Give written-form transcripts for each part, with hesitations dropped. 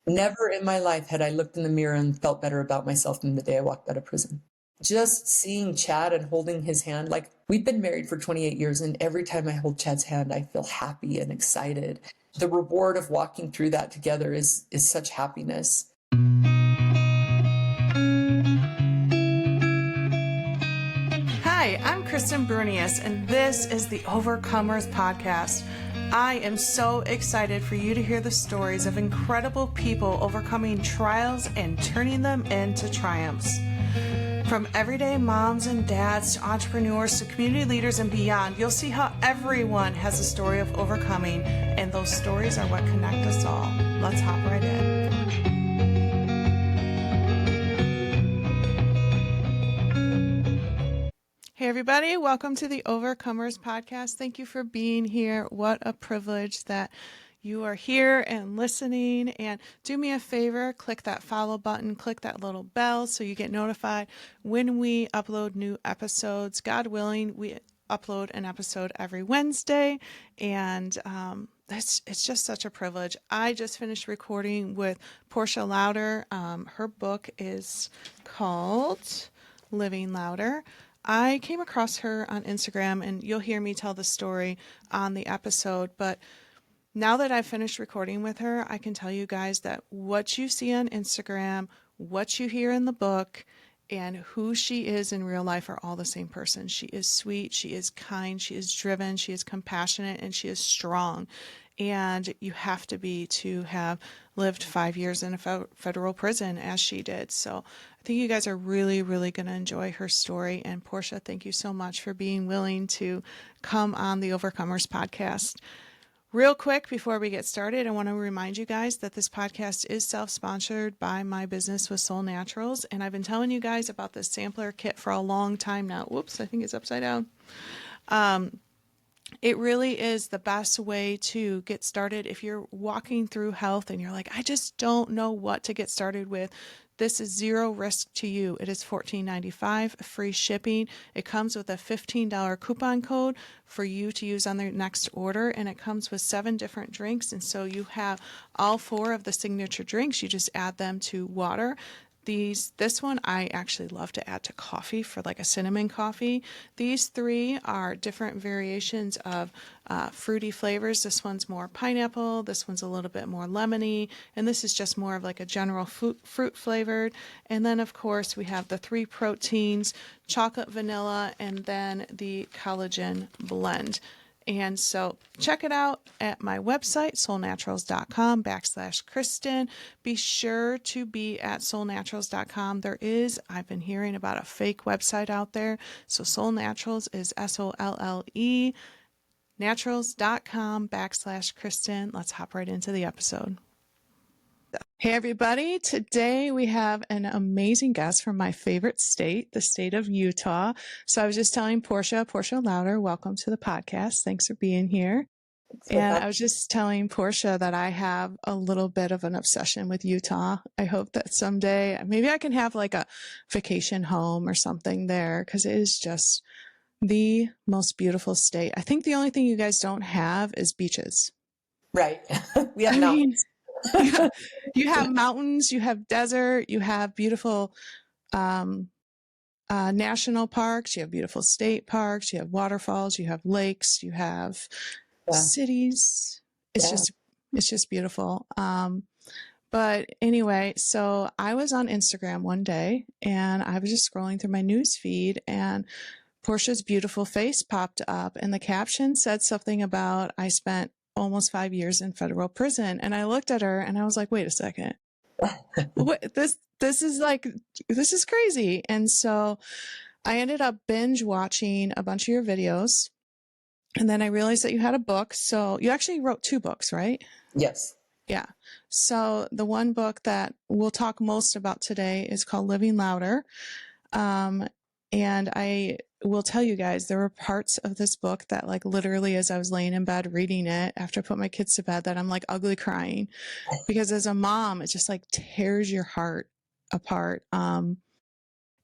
Never in my life had I looked in the mirror and felt better about myself than the day I walked out of prison. Just seeing Chad and holding his hand, like we've been married for 28 years, and every time I hold Chad's hand, I feel happy and excited. The reward of walking through that together is such happiness. Hi, I'm Kristen Brunius, and this is the Overcomers Podcast. I am so excited for you to hear the stories of incredible people overcoming trials and turning them into triumphs. From everyday moms and dads to entrepreneurs to community leaders and beyond, you'll see how everyone has a story of overcoming, and those stories are what connect us all. Let's hop right in. Hey everybody, welcome to the Overcomers Podcast. Thank you for being here. What a privilege that you are here and listening. And do me a favor, click that follow button, click that little bell so you get notified when we upload new episodes. God willing, we upload an episode every Wednesday, and it's just such a privilege. I just finished recording with Portia Louder. Her book is called Living Louder. I came across her on Instagram, and you'll hear me tell the story on the episode, but now that I've finished recording with her, I can tell you guys that what you see on Instagram, what you hear in the book, and who she is in real life are all the same person. She is sweet, she is kind, she is driven, she is compassionate, and she is strong. And you have to be to have lived 5 years in a federal prison as she did. So I think you guys are really, really going to enjoy her story. And Portia, thank you so much for being willing to come on the Overcomers Podcast. Real quick, before we get started, I want to remind you guys that this podcast is self-sponsored by my business with Soul Naturals. And I've been telling you guys about this sampler kit for a long time now. Whoops, I think it's upside down. It really is the best way to get started if you're walking through health and you're like, I just don't know what to get started with. This is zero risk to you. It is $14.95, free shipping. It comes with a $15 coupon code for you to use on the next order, and it comes with 7 different drinks. And so you have all 4 of the signature drinks. You just add them to water. This one I actually love to add to coffee for like a cinnamon coffee. These 3 are different variations of fruity flavors. This one's more pineapple, this one's a little bit more lemony, and this is just more of like a general fruit flavored. And then of course we have the 3 proteins, chocolate, vanilla, and then the collagen blend. And so check it out at my website, soulnaturals.com/Kristen. Be sure to be at soulnaturals.com. I've been hearing about a fake website out there. So Soul Naturals is SOLLE, naturals.com/Kristen. Let's hop right into the episode. Hey everybody, today we have an amazing guest from my favorite state, the state of Utah. So I was just telling Portia Louder, welcome to the podcast. Thanks for being here. And I was just telling Portia that I have a little bit of an obsession with Utah. I hope that someday maybe I can have like a vacation home or something there, because it is just the most beautiful state. I think the only thing you guys don't have is beaches. Right. We have mountains. You have mountains, you have desert, you have beautiful national parks, you have beautiful state parks, you have waterfalls, you have lakes, you have cities. It's just beautiful. But anyway, so I was on Instagram one day and I was just scrolling through my news feed, and Portia's beautiful face popped up, and the caption said something about I spent almost 5 years in federal prison. And I looked at her and I was like, wait a second. This is crazy. And so I ended up binge watching a bunch of your videos. And then I realized that you had a book. So you actually wrote 2 books, right? Yes. Yeah. So the one book that we'll talk most about today is called Living Louder. And I will tell you guys, there were parts of this book that like literally as I was laying in bed reading it after I put my kids to bed that I'm like ugly crying, because as a mom, it just like tears your heart apart. And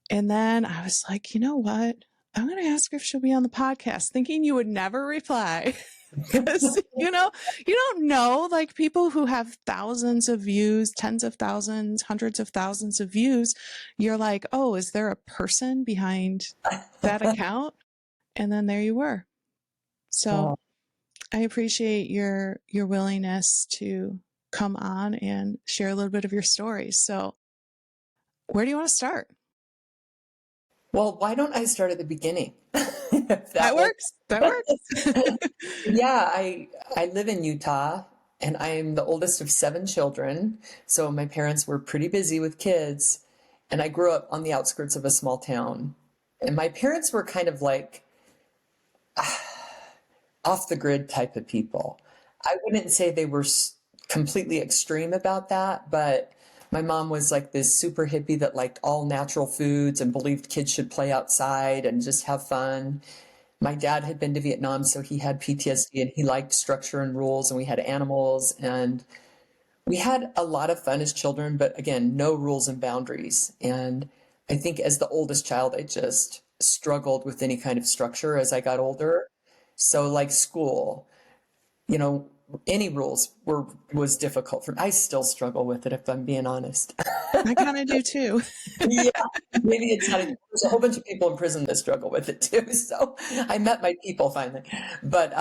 then I was like, you know what? I'm going to ask her if she'll be on the podcast, thinking you would never reply. Because, you don't know, like people who have thousands of views, tens of thousands, hundreds of thousands of views, you're like, oh, is there a person behind that account? And then there you were. So Oh, I appreciate your willingness to come on and share a little bit of your story. So where do you want to start? well, why don't I start at the beginning? If That will. works. That works. Yeah, I live in Utah and I'm the oldest of 7 children. So my parents were pretty busy with kids, and I grew up on the outskirts of a small town. And my parents were kind of like off the grid type of people. I wouldn't say they were completely extreme about that, but my mom was like this super hippie that liked all natural foods and believed kids should play outside and just have fun. My dad had been to Vietnam, so he had PTSD and he liked structure and rules, and we had animals and we had a lot of fun as children, but again, no rules and boundaries. And I think as the oldest child, I just struggled with any kind of structure as I got older. So like school, you know, any rules was difficult for me. I still struggle with it if I'm being honest. I kind of do too. Yeah, maybe it's not. There's a whole bunch of people in prison that struggle with it too. So I met my people finally. But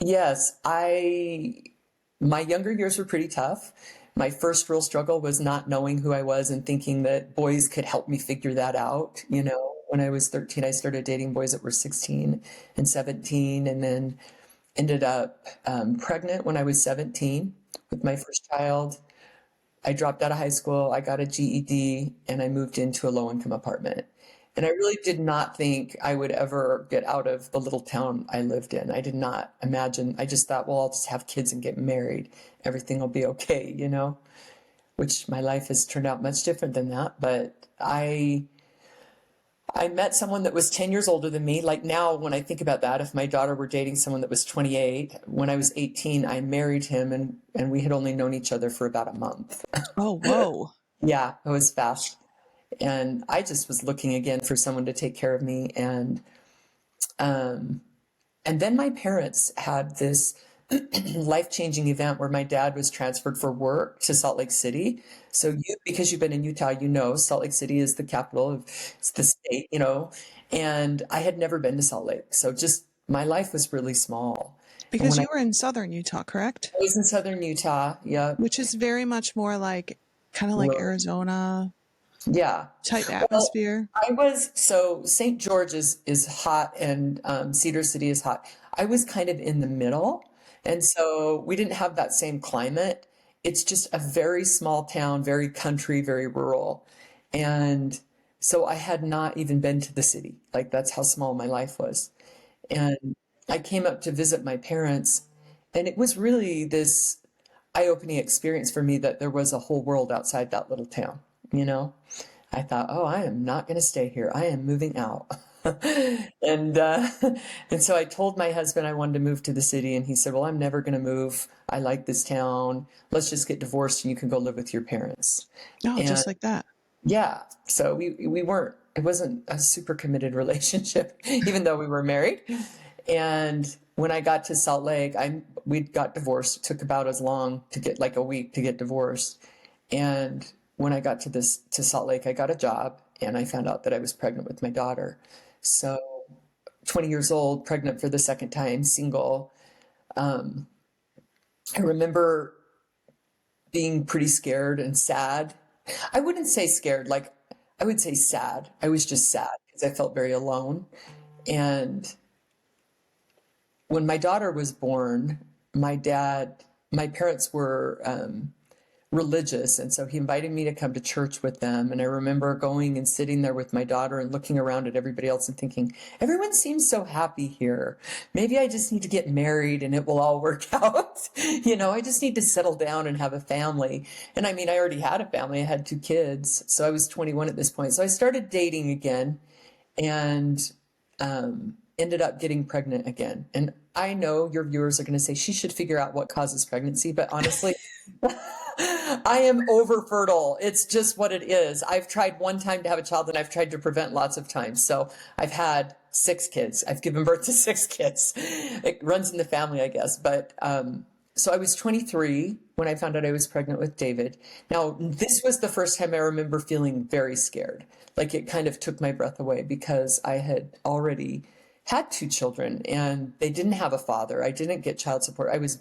yes, my younger years were pretty tough. My first real struggle was not knowing who I was and thinking that boys could help me figure that out. You know, when I was 13, I started dating boys that were 16 and 17, and then ended up pregnant when I was 17 with my first child. I dropped out of high school, I got a GED, and I moved into a low-income apartment. And I really did not think I would ever get out of the little town I lived in. I did not imagine. I just thought, well, I'll just have kids and get married. Everything will be okay, you know, which my life has turned out much different than that. But I met someone that was 10 years older than me. Like now, when I think about that, if my daughter were dating someone that was 28, when I was 18, I married him, and we had only known each other for about a month. Oh, whoa. Yeah, it was fast. And I just was looking again for someone to take care of me. Um, and then my parents had this life-changing event where my dad was transferred for work to Salt Lake City. So because you've been in Utah, you know Salt Lake City is the capital of the state, you know. And I had never been to Salt Lake, so just my life was really small. And Because when you were in southern Utah, correct? I was in southern Utah, yeah, Which is very much more like kind of like Arizona yeah. type Well, atmosphere. so St. George is hot, and Cedar City is hot. I was kind of in the middle, and so we didn't have that same climate. It's just a very small town, very country, very rural. And so I had not even been to the city. Like that's how small my life was. And I came up to visit my parents, and it was really this eye-opening experience for me that there was a whole world outside that little town, you know? I thought, oh, I am not going to stay here. I am moving out. And and so I told my husband I wanted to move to the city, and he said, "Well, I'm never going to move. I like this town. Let's just get divorced and you can go live with your parents." Oh, And just like that. yeah, so we weren't. It wasn't a super committed relationship, even though we were married. And when I got to Salt Lake, we got divorced. It took about as long to get like a week to get divorced. And when I got to Salt Lake, I got a job and I found out that I was pregnant with my daughter. So 20 years old, pregnant for the second time, single. Um, I remember being pretty scared and sad. I wouldn't say scared, like I would say sad. I was just sad because I felt very alone. And when my daughter was born, my parents were religious, and so he invited me to come to church with them. And I remember going and sitting there with my daughter and looking around at everybody else and thinking, everyone seems so happy here. Maybe I just need to get married and it will all work out. You know, I just need to settle down and have a family. And I mean, I already had a family. I had 2 kids. So I was 21 at this point. So I started dating again and ended up getting pregnant again. And I know your viewers are going to say she should figure out what causes pregnancy, but honestly, I am over fertile. It's just what it is. I've tried one time to have a child and I've tried to prevent lots of times. So I've had 6 kids. I've given birth to 6 kids. It runs in the family, I guess. But so I was 23 when I found out I was pregnant with David. Now, this was the first time I remember feeling very scared. Like it kind of took my breath away because I had already had 2 children and they didn't have a father. I didn't get child support. I was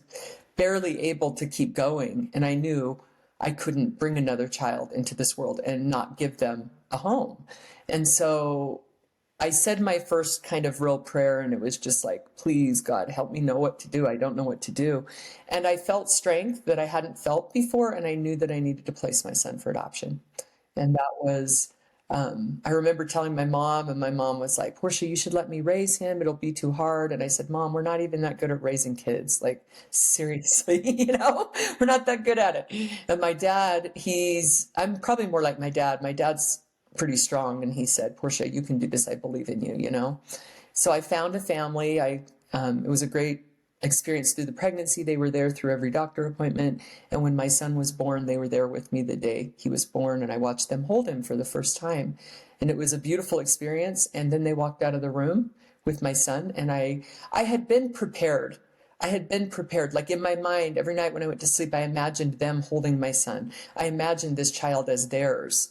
barely able to keep going. And I knew I couldn't bring another child into this world and not give them a home. And so I said my first kind of real prayer, and it was just like, please, God, help me know what to do. I don't know what to do. And I felt strength that I hadn't felt before, and I knew that I needed to place my son for adoption. And that was, I remember telling my mom, and my mom was like, Portia, you should let me raise him. It'll be too hard. And I said, Mom, we're not even that good at raising kids. Like, seriously, we're not that good at it. And my dad, I'm probably more like my dad. My dad's pretty strong. And he said, Portia, you can do this. I believe in you, So I found a family. It was a great experience through the pregnancy. They were there through every doctor appointment. And when my son was born, they were there with me the day he was born. And I watched them hold him for the first time. And it was a beautiful experience. And then they walked out of the room with my son. And I had been prepared. Like in my mind, every night when I went to sleep, I imagined them holding my son. I imagined this child as theirs,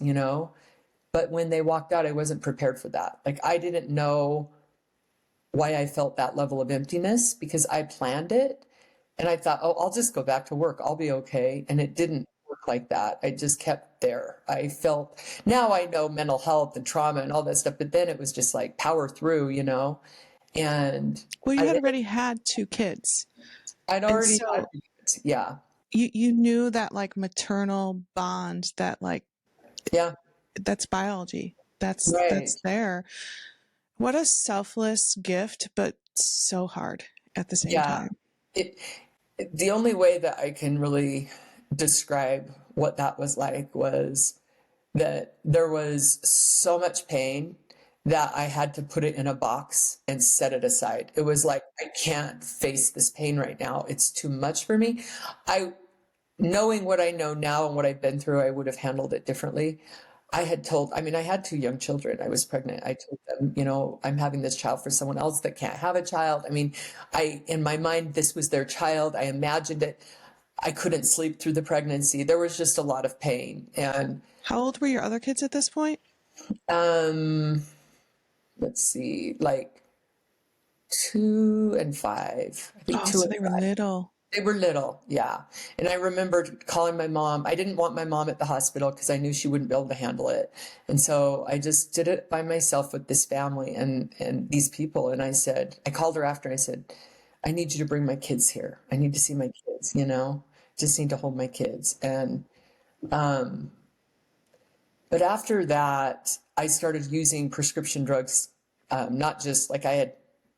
But when they walked out, I wasn't prepared for that. Like I didn't know why I felt that level of emptiness because I planned it and I thought, oh, I'll just go back to work. I'll be okay. And it didn't work like that. I just kept there. Now I know mental health and trauma and all that stuff, but then it was just like power through, and Well, you had already had 2 kids. I'd already had kids. Yeah. You knew that like maternal bond that like, Yeah. that's biology. That's there. What a selfless gift, but so hard at the same time. The only way that I can really describe what that was like was that there was so much pain that I had to put it in a box and set it aside. It was like, I can't face this pain right now. It's too much for me. Knowing what I know now and what I've been through, I would have handled it differently. I had 2 young children. I was pregnant. I told them, I'm having this child for someone else that can't have a child. In my mind, this was their child. I imagined it. I couldn't sleep through the pregnancy. There was just a lot of pain. And how old were your other kids at this point? Let's see, like 2 and 5. I think 2 so and they were 5. little. They were little, yeah. And I remember calling my mom. I didn't want my mom at the hospital because I knew she wouldn't be able to handle it. And so I just did it by myself with this family and these people. And I called her after. I said, I need you to bring my kids here. I need to see my kids, just need to hold my kids. And, but after that, I started using prescription drugs, not just like I had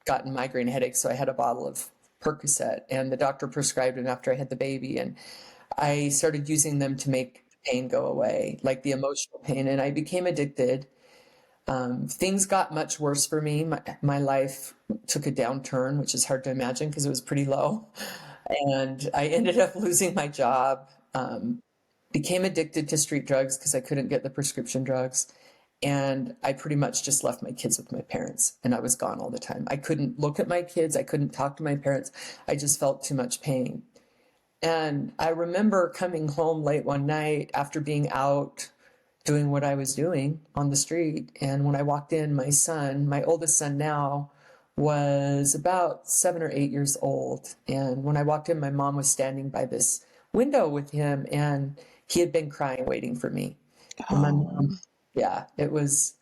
gotten migraine headaches. So I had a bottle of Percocet and the doctor prescribed it after I had the baby. And I started using them to make pain go away, like the emotional pain. And I became addicted. Things got much worse for me. My life took a downturn, which is hard to imagine because it was pretty low. And I ended up losing my job, became addicted to street drugs because I couldn't get the prescription drugs. And I pretty much just left my kids with my parents and I was gone all the time. I couldn't look at my kids. I couldn't talk to my parents. I just felt too much pain. And I remember coming home late one night after being out doing what I was doing on the street. And when I walked in, my oldest son now, was about 7 or 8 years old. And when I walked in, my mom was standing by this window with him and he had been crying, waiting for me. And my mom, it was,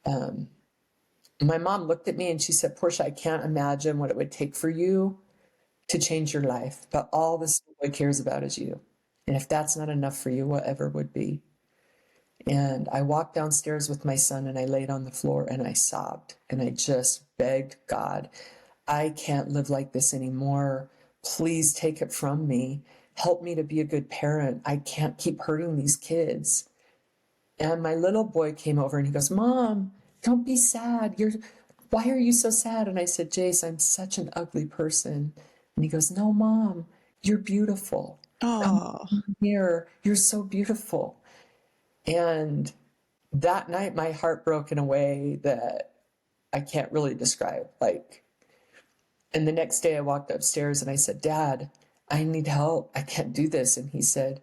my mom looked at me and she said, Portia, I can't imagine what it would take for you to change your life, but all this boy cares about is you. And if that's not enough for you, whatever would be. And I walked downstairs with my son and I laid on the floor and I sobbed and I just begged God, I can't live like this anymore. Please take it from me. Help me to be a good parent. I can't keep hurting these kids. And my little boy came over and he goes, Mom, don't be sad. Why are you so sad? And I said, Jace, I'm such an ugly person. And he goes, no, Mom, you're beautiful. Oh, Here, you're so beautiful. And that night, my heart broke in a way that I can't really describe. Like, and the next day I walked upstairs and I said, Dad, I need help. I can't do this. And he said,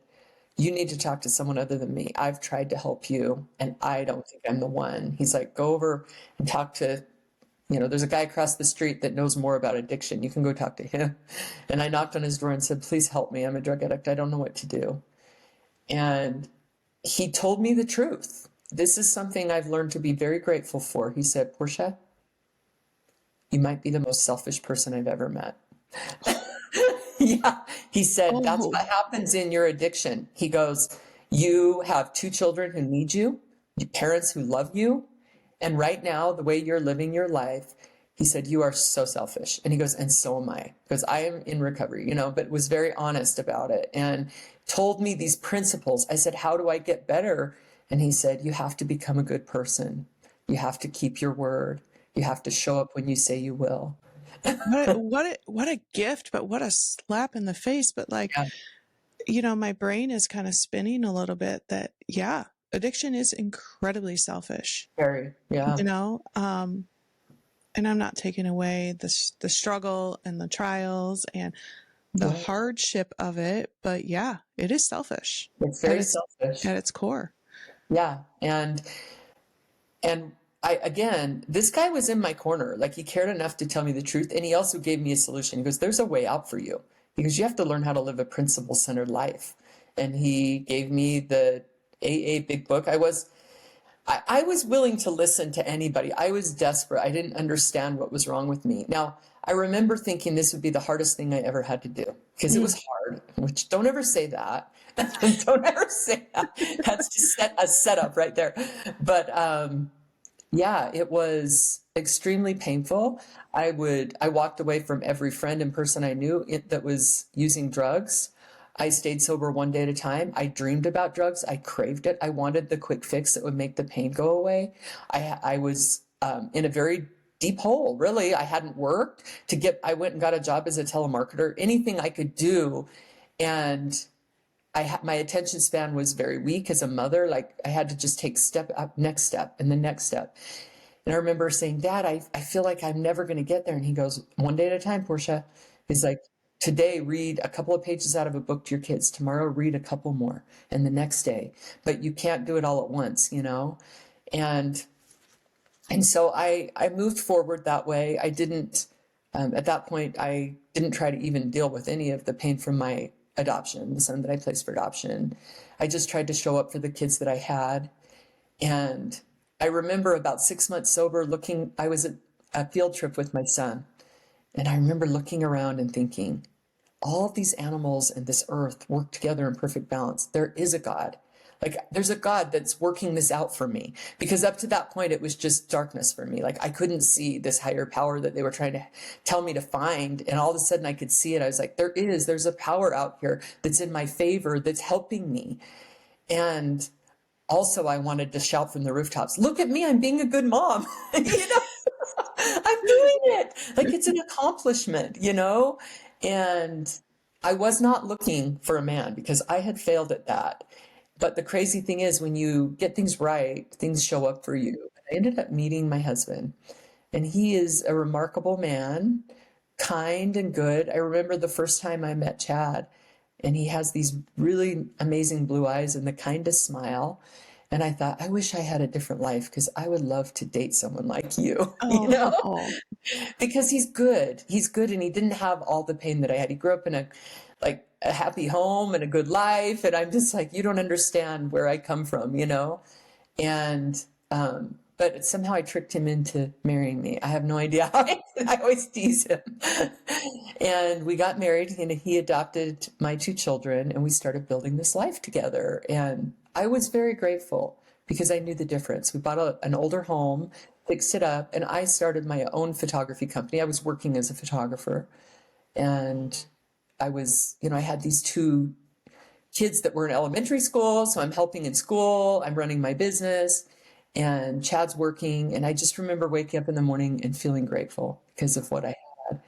you need to talk to someone other than me. I've tried to help you and I don't think I'm the one. He's like, go over and talk to, there's a guy across the street that knows more about addiction. You can go talk to him. And I knocked on his door and said, please help me. I'm a drug addict. I don't know what to do. And he told me the truth. This is something I've learned to be very grateful for. He said, Portia, you might be the most selfish person I've ever met. Yeah. He said, that's Oh, what happens in your addiction. He goes, you have 2 children who need you, parents who love you. And right now, the way you're living your life, he said, you are so selfish. And he goes, and so am I, because I am in recovery, but was very honest about it and told me these principles. I said, how do I get better? And he said, you have to become a good person. You have to keep your word. You have to show up when you say you will. what a gift, but what a slap in the face. But like, my brain is kind of spinning a little bit that, yeah, addiction is incredibly selfish, Very, yeah. And I'm not taking away the struggle and the trials and the hardship of it, but yeah, it is selfish. It's very selfish. At its core. Yeah. And again, this guy was in my corner. Like, he cared enough to tell me the truth. And he also gave me a solution. He goes, there's a way out for you, because you have to learn how to live a principle-centered life. And he gave me the AA Big Book. I was willing to listen to anybody. I was desperate. I didn't understand what was wrong with me. Now, I remember thinking this would be the hardest thing I ever had to do, because it was hard, which don't ever say that. Don't ever say that. That's just a setup right there. But yeah, it was extremely painful. I walked away from every friend and person I knew that was using drugs. I stayed sober one day at a time. I dreamed about drugs. I craved it. I wanted the quick fix that would make the pain go away. I was in a very deep hole, really. I hadn't worked I went and got a job as a telemarketer, anything I could do. And my attention span was very weak as a mother. Like, I had to just take next step and the next step. And I remember saying, Dad, I feel like I'm never going to get there. And he goes, one day at a time, Portia. He's like, today, read a couple of pages out of a book to your kids. Tomorrow, read a couple more. And the next day. But you can't do it all at once, And so I moved forward that way. I didn't, at that point, I didn't try to even deal with any of the pain from my adoption, the son that I placed for adoption. I just tried to show up for the kids that I had. And I remember about 6 months sober I was at a field trip with my son. And I remember looking around and thinking, all of these animals and this earth work together in perfect balance. There is a God. Like, there's a God that's working this out for me, because up to that point, it was just darkness for me. Like, I couldn't see this higher power that they were trying to tell me to find. And all of a sudden I could see it. I was like, there's a power out here that's in my favor, that's helping me. And also I wanted to shout from the rooftops, look at me, I'm being a good mom. I'm doing it. Like, it's an accomplishment, And I was not looking for a man, because I had failed at that. But the crazy thing is, when you get things right, things show up for you. I ended up meeting my husband, and he is a remarkable man, kind and good. I remember the first time I met Chad, and he has these really amazing blue eyes and the kindest smile. And I thought, I wish I had a different life, because I would love to date someone like you, because he's good. He's good, and he didn't have all the pain that I had. He grew up in a happy home and a good life. And I'm just like, you don't understand where I come from, And, but somehow I tricked him into marrying me. I have no idea how. I always tease him. And we got married, and he adopted my 2 children, and we started building this life together. And I was very grateful, because I knew the difference. We bought an older home, fixed it up, and I started my own photography company. I was working as a photographer, and I was, I had these 2 kids that were in elementary school. So I'm helping in school, I'm running my business, and Chad's working. And I just remember waking up in the morning and feeling grateful because of what I had.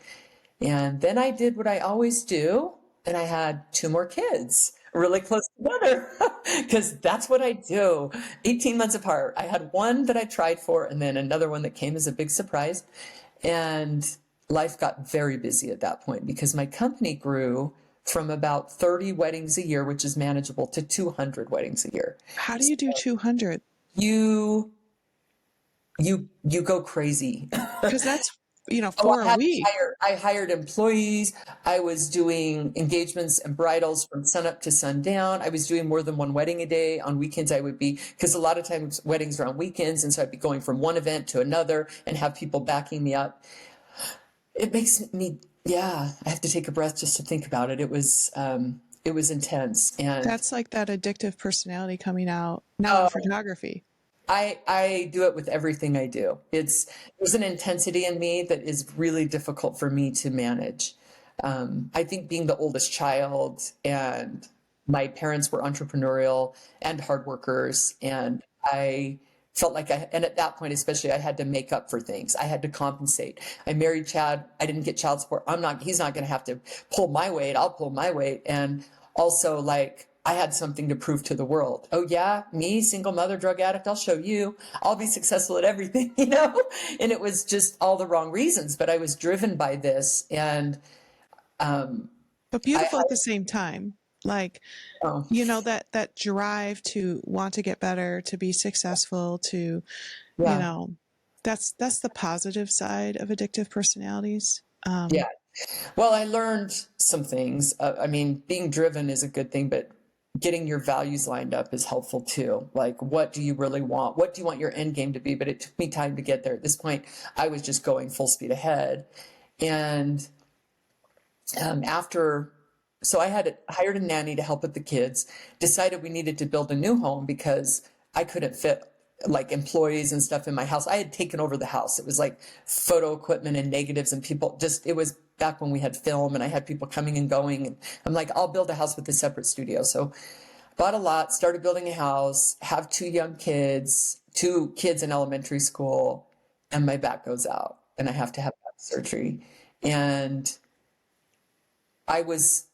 And then I did what I always do, and I had 2 more kids, really close together because that's what I do. 18 months apart. I had one that I tried for and then another one that came as a big surprise. And life got very busy at that point because my company grew from about 30 weddings a year, which is manageable, to 200 weddings a year. How do you do 200? You you go crazy. Because that's, Oh, for a week. I hired employees. I was doing engagements and bridals from sun up to sundown. I was doing more than one wedding a day. On weekends, I would be, because a lot of times weddings are on weekends. And so I'd be going from one event to another and have people backing me up. It makes me, yeah, I have to take a breath just to think about it. It was intense. And That's like that addictive personality coming out now in photography. I do it with everything I do. There's an intensity in me that is really difficult for me to manage. I think being the oldest child and my parents were entrepreneurial and hard workers, and I felt like and at that point especially, I had to make up for things. I had to compensate. I married Chad. I didn't get child support. He's not going to have to pull my weight. I'll pull my weight. And also, like, I had something to prove to the world. Oh yeah, me, single mother, drug addict, I'll show you. I'll be successful at everything, you know? And it was just all the wrong reasons, but I was driven by this. And But beautiful at the same time. Like, oh, that drive to want to get better, to be successful, to, yeah, that's the positive side of addictive personalities. yeah. Well, I learned some things. I mean, being driven is a good thing, but getting your values lined up is helpful too. Like, what do you really want? What do you want your end game to be? But it took me time to get there. At this point, I was just going full speed ahead. And so I had hired a nanny to help with the kids, decided we needed to build a new home because I couldn't fit like employees and stuff in my house. I had taken over the house. It was like photo equipment and negatives and people it was back when we had film and I had people coming and going. And I'm like, I'll build a house with a separate studio. So bought a lot, started building a house, have two kids in elementary school, and my back goes out and I have to have back surgery. And I was,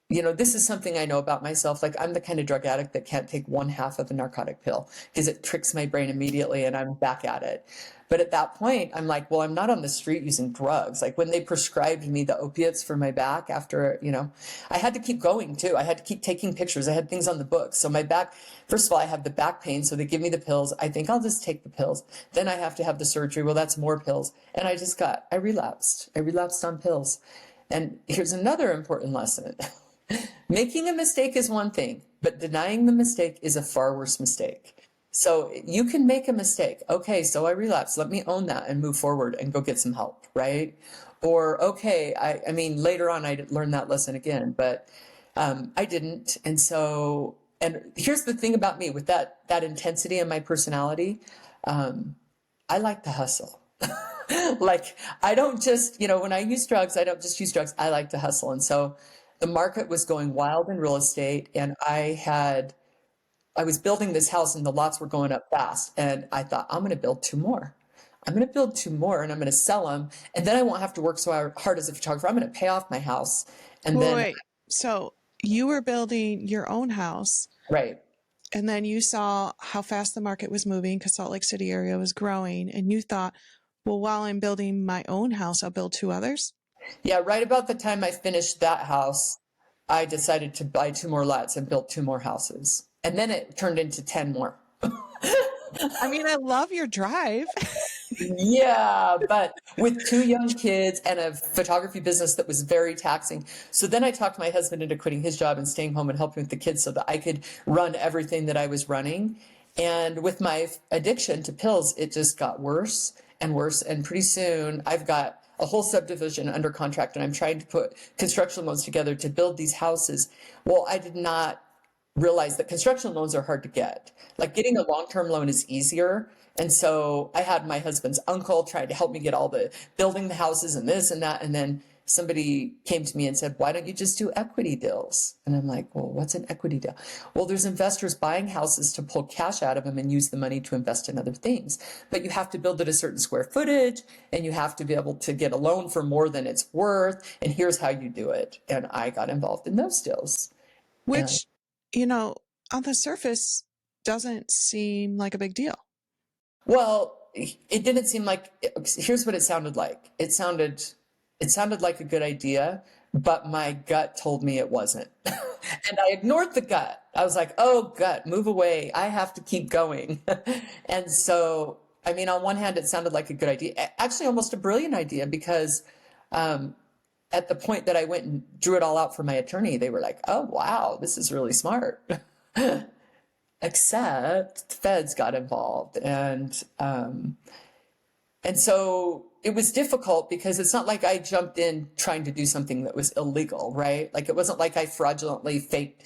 this is something I know about myself. Like, I'm the kind of drug addict that can't take one half of a narcotic pill because it tricks my brain immediately and I'm back at it. But at that point, I'm like, well, I'm not on the street using drugs. Like, when they prescribed me the opiates for my back after, I had to keep going too. I had to keep taking pictures. I had things on the books. So my back, first of all, I have the back pain. So they give me the pills. I think I'll just take the pills. Then I have to have the surgery. Well, that's more pills. And I relapsed. I relapsed on pills. And here's another important lesson. Making a mistake is one thing, but denying the mistake is a far worse mistake. So you can make a mistake. Okay, so I relapsed. Let me own that and move forward and go get some help, right? Or, okay, I mean, later on I learned that lesson again, but I didn't. And here's the thing about me with that intensity in my personality. I like to hustle. Like, I don't just, when I use drugs, I don't just use drugs. I like to hustle. And so the market was going wild in real estate, and I was building this house and the lots were going up fast. And I thought, I'm going to build two more. I'm going to build two more and I'm going to sell them. And then I won't have to work so hard as a photographer. I'm going to pay off my house. And then, Wait. So you were building your own house. right. And then you saw how fast the market was moving because Salt Lake City area was growing. And you thought, well, while I'm building my own house, I'll build two others. Yeah. Right about the time I finished that house, I decided to buy two more lots and build two more houses. And then it turned into 10 more. I mean, I love your drive. Yeah, but with two young kids and a photography business that was very taxing. So then I talked my husband into quitting his job and staying home and helping with the kids so that I could run everything that I was running. And with my addiction to pills, it just got worse and worse. And pretty soon I've got a whole subdivision under contract and I'm trying to put construction loans together to build these houses. Well, I did not realize that construction loans are hard to get. Like, getting a long-term loan is easier. And so I had my husband's uncle trying to help me get all the building the houses and this and that. And then somebody came to me and said, why don't you just do equity deals? And I'm like, well, what's an equity deal? Well, there's investors buying houses to pull cash out of them and use the money to invest in other things. But you have to build at a certain square footage and you have to be able to get a loan for more than it's worth. And here's how you do it. And I got involved in those deals. Which you know, on the surface doesn't seem like a big deal. Well, it didn't seem like, here's what it sounded like. It sounded like a good idea, but my gut told me it wasn't. And I ignored the gut. I was like, oh, gut, move away. I have to keep going. And so, I mean, on one hand, it sounded like a good idea, actually almost a brilliant idea, because at the point that I went and drew it all out for my attorney, they were like, oh, wow, this is really smart. Except the feds got involved. And so it was difficult because it's not like I jumped in trying to do something that was illegal, right? Like it wasn't like I fraudulently faked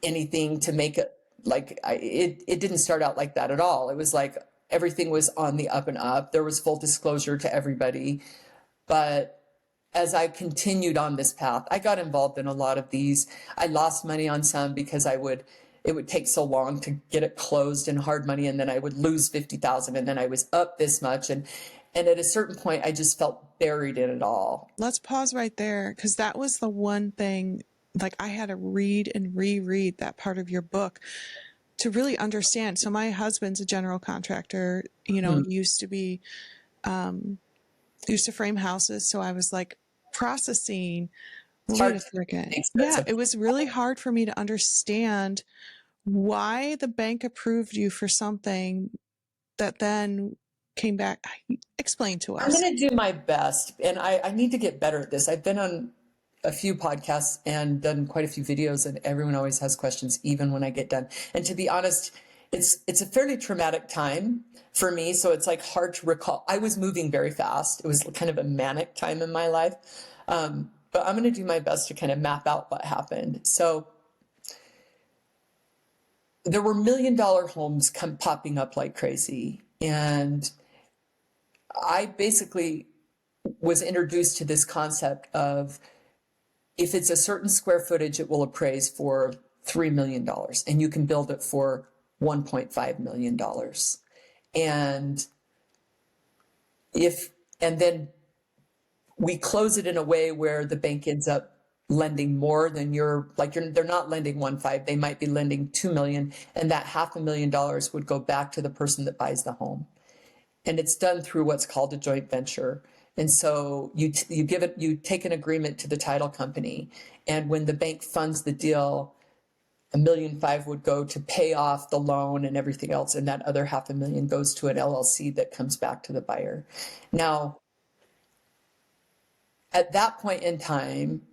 anything to make it like it didn't start out like that at all. It was like everything was on the up and up. There was full disclosure to everybody. But as I continued on this path, I got involved in a lot of these. I lost money on some because it would take so long to get it closed and hard money, and then I would lose 50,000, and then I was up this much, and at a certain point I just felt buried in it all. Let's pause right there, because that was the one thing, like I had to read and reread that part of your book to really understand. So my husband's a general contractor, used to frame houses, so I was like processing. Wait a second. Yeah, it was really hard for me to understand why the bank approved you for something that then came back. Explain to us. I'm going to do my best, and I need to get better at this. I've been on a few podcasts and done quite a few videos, and everyone always has questions, even when I get done. And to be honest, it's a fairly traumatic time for me, so it's like hard to recall. I was moving very fast. It was kind of a manic time in my life. But I'm going to do my best to kind of map out what happened. So there were $1 million homes popping up like crazy. And I basically was introduced to this concept of, if it's a certain square footage, it will appraise for $3 million, and you can build it for $1.5 million. And then we close it in a way where the bank ends up lending more than they're not lending 1.5, they might be lending 2 million, and that $500,000 would go back to the person that buys the home. And it's done through what's called a joint venture. And so you take an agreement to the title company, and when the bank funds the deal, $1.5 million would go to pay off the loan and everything else, and that other $500,000 goes to an LLC that comes back to the buyer. Now, at that point in time,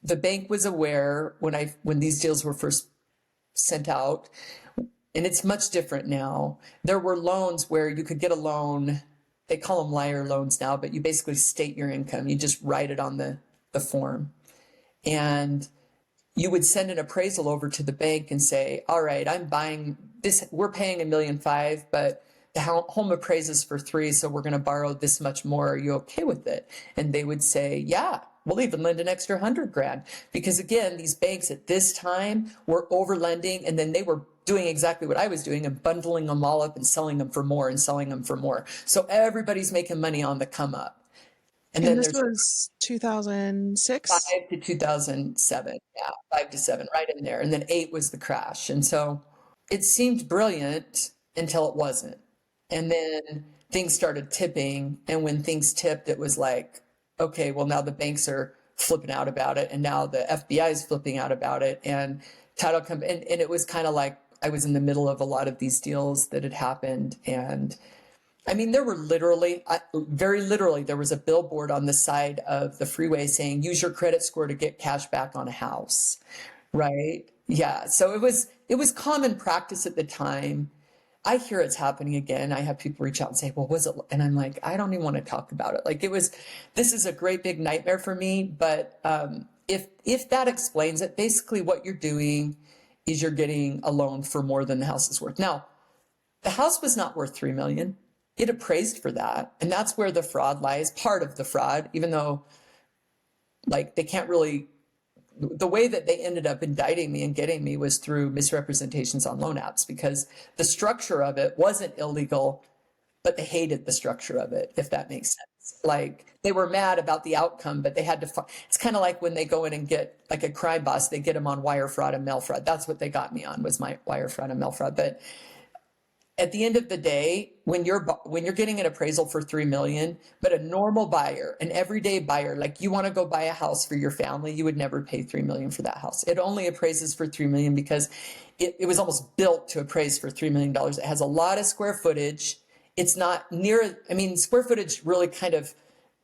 the bank was aware when these deals were first sent out, and it's much different now. There were loans where you could get a loan. They call them liar loans now, but you basically state your income. You just write it on the form. And you would send an appraisal over to the bank and say, all right, I'm buying this. We're paying $1.5 million, but the home appraises for $3 million, so we're going to borrow this much more. Are you okay with it? And they would say, yeah, we'll even lend an extra $100,000. Because again, these banks at this time were over lending, and then they were doing exactly what I was doing and bundling them all up and selling them for more and selling them for more. So everybody's making money on the come up. And then this was 2006? 5 to 2007. Yeah, 5 to 7, right in there. And then 8 was the crash. And so it seemed brilliant until it wasn't. And then things started tipping. And when things tipped, it was like, okay, well, now the banks are flipping out about it. And now the FBI is flipping out about it. And title company, and it was kind of like I was in the middle of a lot of these deals that had happened. And I mean, there were very literally, there was a billboard on the side of the freeway saying, use your credit score to get cash back on a house, right? Yeah. So it was common practice at the time. I hear it's happening again. I have people reach out and say, well, was it? And I'm like, I don't even want to talk about it. Like this is a great big nightmare for me. But if that explains it, basically what you're doing is you're getting a loan for more than the house is worth. Now, the house was not worth $3 million. It appraised for that. And that's where the fraud lies, part of the fraud, even though like they can't really, the way that they ended up indicting me and getting me was through misrepresentations on loan apps, because the structure of it wasn't illegal, but they hated the structure of it, if that makes sense. Like they were mad about the outcome, but they had to, it's kind of like when they go in and get like a crime boss, they get them on wire fraud and mail fraud. That's what they got me on, was my wire fraud and mail fraud. But at the end of the day, when you're getting an appraisal for 3 million, but a normal buyer, an everyday buyer, like you want to go buy a house for your family, you would never pay 3 million for that house. It only appraises for 3 million because it was almost built to appraise for $3 million. It has a lot of square footage. It's not near, I mean, square footage really kind of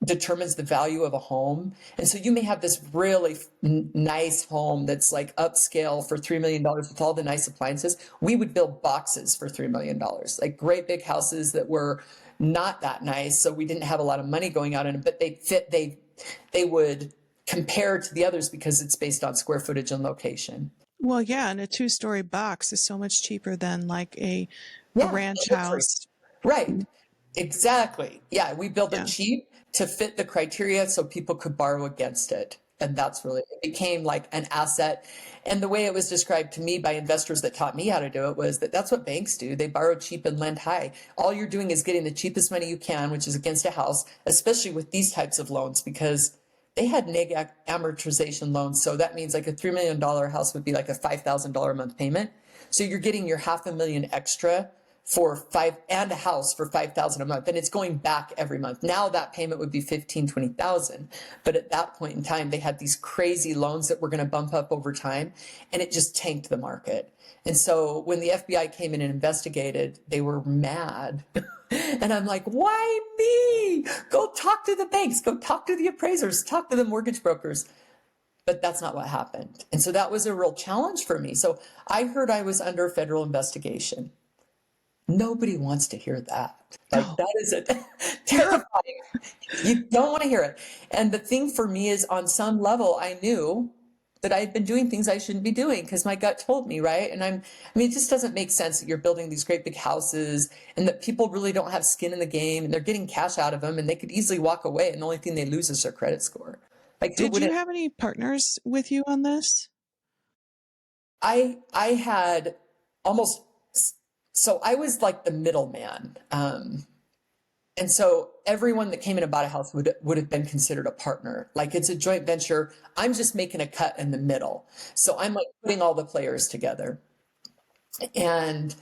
determines the value of a home. And so you may have this really nice home that's like upscale for $3 million with all the nice appliances. We would build boxes for $3 million, like great big houses that were not that nice. So we didn't have a lot of money going out in it, but they would compare to the others because it's based on square footage and location. Well, yeah, and a 2-story box is so much cheaper than like a ranch house. Right. Exactly. Yeah. We built it Yeah. cheap to fit the criteria so people could borrow against it. And that's really, it became like an asset. And the way it was described to me by investors that taught me how to do it was that that's what banks do. They borrow cheap and lend high. All you're doing is getting the cheapest money you can, which is against a house, especially with these types of loans, because they had negative amortization loans. So that means like a $3 million house would be like a $5,000 a month payment. So you're getting your $500,000 extra for and a house for $5,000 a month, and it's going back every month. Now that payment would be $15,000, $20,000. But at that point in time, they had these crazy loans that were going to bump up over time, and it just tanked the market. And so when the FBI came in and investigated, they were mad. And I'm like, why me? Go talk to the banks, go talk to the appraisers, talk to the mortgage brokers. But that's not what happened. And so that was a real challenge for me. So I heard I was under federal investigation. Nobody wants to hear that. Like that is terrifying. You don't want to hear it. And the thing for me is, on some level, I knew that I'd been doing things I shouldn't be doing because my gut told me, right? And I mean, it just doesn't make sense that you're building these great big houses and that people really don't have skin in the game and they're getting cash out of them and they could easily walk away and the only thing they lose is their credit score. Like, did you have any partners with you on this? I had almost. So I was like the middleman. And so everyone that came in and bought a house would have been considered a partner. Like it's a joint venture. I'm just making a cut in the middle. So I'm like putting all the players together. And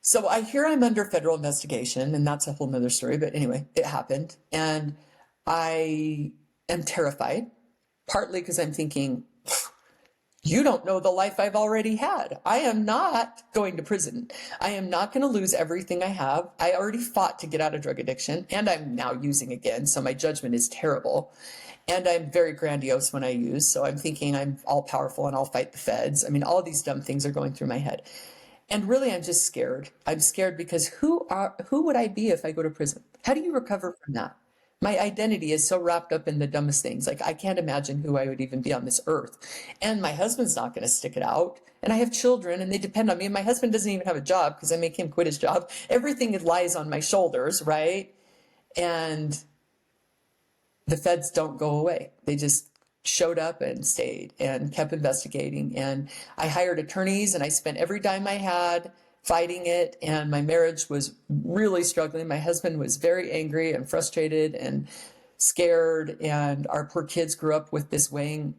so I hear I'm under federal investigation, and that's a whole nother story. But anyway, it happened. And I am terrified, partly because I'm thinking, you don't know the life I've already had. I am not going to prison. I am not going to lose everything I have. I already fought to get out of drug addiction, and I'm now using again. So my judgment is terrible. And I'm very grandiose when I use. So I'm thinking I'm all powerful and I'll fight the feds. I mean, all these dumb things are going through my head. And really, I'm just scared. I'm scared because who would I be if I go to prison? How do you recover from that? My identity is so wrapped up in the dumbest things. Like I can't imagine who I would even be on this earth. And my husband's not going to stick it out. And I have children and they depend on me. And my husband doesn't even have a job because I make him quit his job. Everything lies on my shoulders, right? And the feds don't go away. They just showed up and stayed and kept investigating. And I hired attorneys and I spent every dime I had fighting it, and my marriage was really struggling. My husband was very angry and frustrated and scared, and our poor kids grew up with this weighing,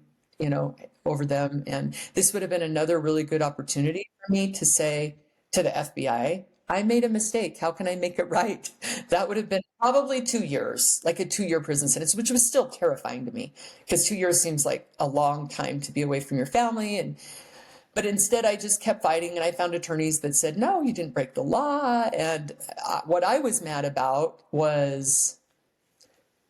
over them. And this would have been another really good opportunity for me to say to the FBI, I made a mistake. How can I make it right? That would have been probably 2 years, like a 2-year prison sentence, which was still terrifying to me because 2 years seems like a long time to be away from your family. But instead, I just kept fighting, and I found attorneys that said, no, you didn't break the law. And what I was mad about was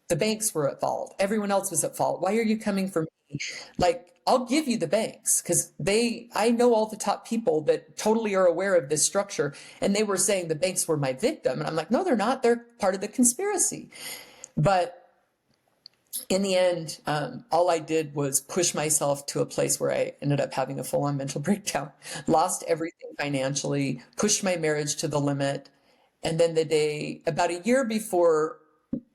the banks were at fault. Everyone else was at fault. Why are you coming for me? Like, I'll give you the banks because I know all the top people that totally are aware of this structure. And they were saying the banks were my victim. And I'm like, no, they're not. They're part of the conspiracy. But in the end, all I did was push myself to a place where I ended up having a full-on mental breakdown, lost everything financially, pushed my marriage to the limit. And then about a year before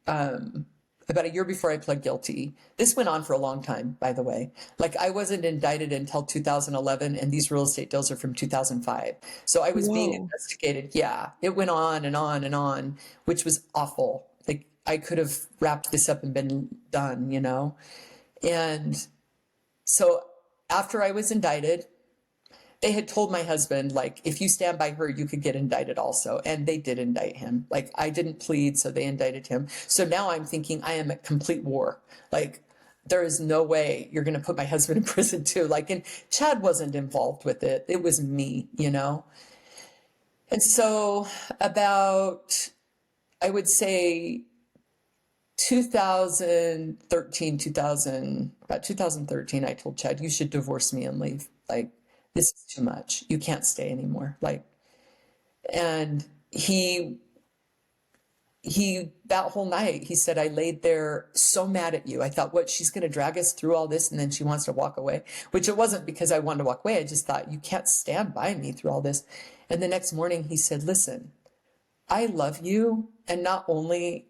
I pled guilty, this went on for a long time, by the way. Like I wasn't indicted until 2011, and these real estate deals are from 2005. So I was being investigated. Yeah, it went on and on and on, which was awful. Like I could have wrapped this up and been done, you know? And so after I was indicted, they had told my husband, like, if you stand by her, you could get indicted also. And they did indict him. Like, I didn't plead, so they indicted him. So now I'm thinking I am at complete war. Like, there is no way you're going to put my husband in prison too. Like, and Chad wasn't involved with it. It was me, you know? And so about, I would say about 2013, I told Chad, you should divorce me and leave. Like, this is too much. You can't stay anymore. Like, and he, that whole night, he said, I laid there so mad at you. I thought, what, she's going to drag us through all this and then she wants to walk away, which it wasn't because I wanted to walk away. I just thought, you can't stand by me through all this. And the next morning he said, listen, I love you. And not only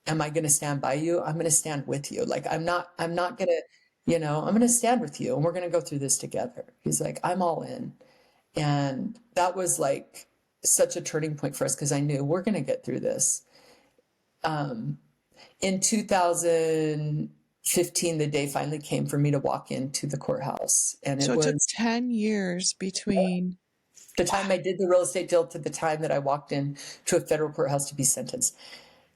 am I going to stand by you, I'm going to stand with you. Like, I'm not going to, I'm going to stand with you and we're going to go through this together. He's like, I'm all in. And that was like such a turning point for us because I knew we're going to get through this. In 2015, the day finally came for me to walk into the courthouse. And So it it took was 10 years between the time I did the real estate deal to the time that I walked in to a federal courthouse to be sentenced.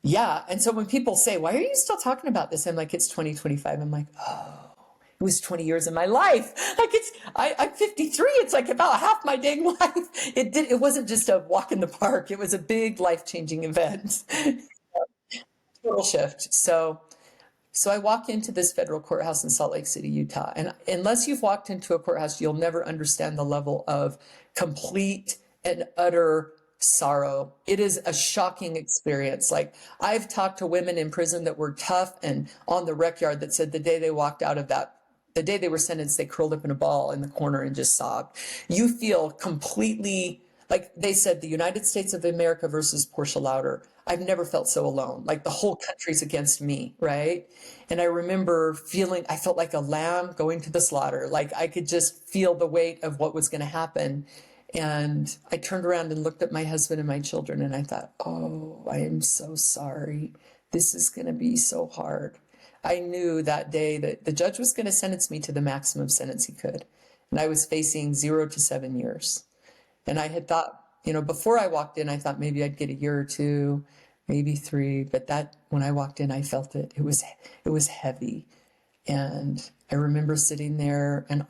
Yeah. And so when people say, why are you still talking about this? I'm like, it's 2025. I'm like, oh, it was 20 years of my life. Like I'm 53. It's like about half my dang life. It wasn't just a walk in the park. It was a big life-changing event. Total shift. So I walk into this federal courthouse in Salt Lake City, Utah. And unless you've walked into a courthouse, you'll never understand the level of complete and utter sorrow. It is a shocking experience. Like, I've talked to women in prison that were tough and on the rec yard that said the day they walked out of that, the day they were sentenced, they curled up in a ball in the corner and just sobbed. You feel completely, like they said, the United States of America versus Portia Louder. I've never felt so alone. Like, the whole country's against me, right? And I remember I felt like a lamb going to the slaughter. Like, I could just feel the weight of what was going to happen. And I turned around and looked at my husband and my children and I thought, oh, I am so sorry. This is going to be so hard. I knew that day that the judge was going to sentence me to the maximum sentence he could. And I was facing 0 to 7 years. And I had thought, before I walked in, I thought maybe I'd get a year or 2, maybe 3. But when I walked in, I felt it. It was heavy. And I remember sitting there and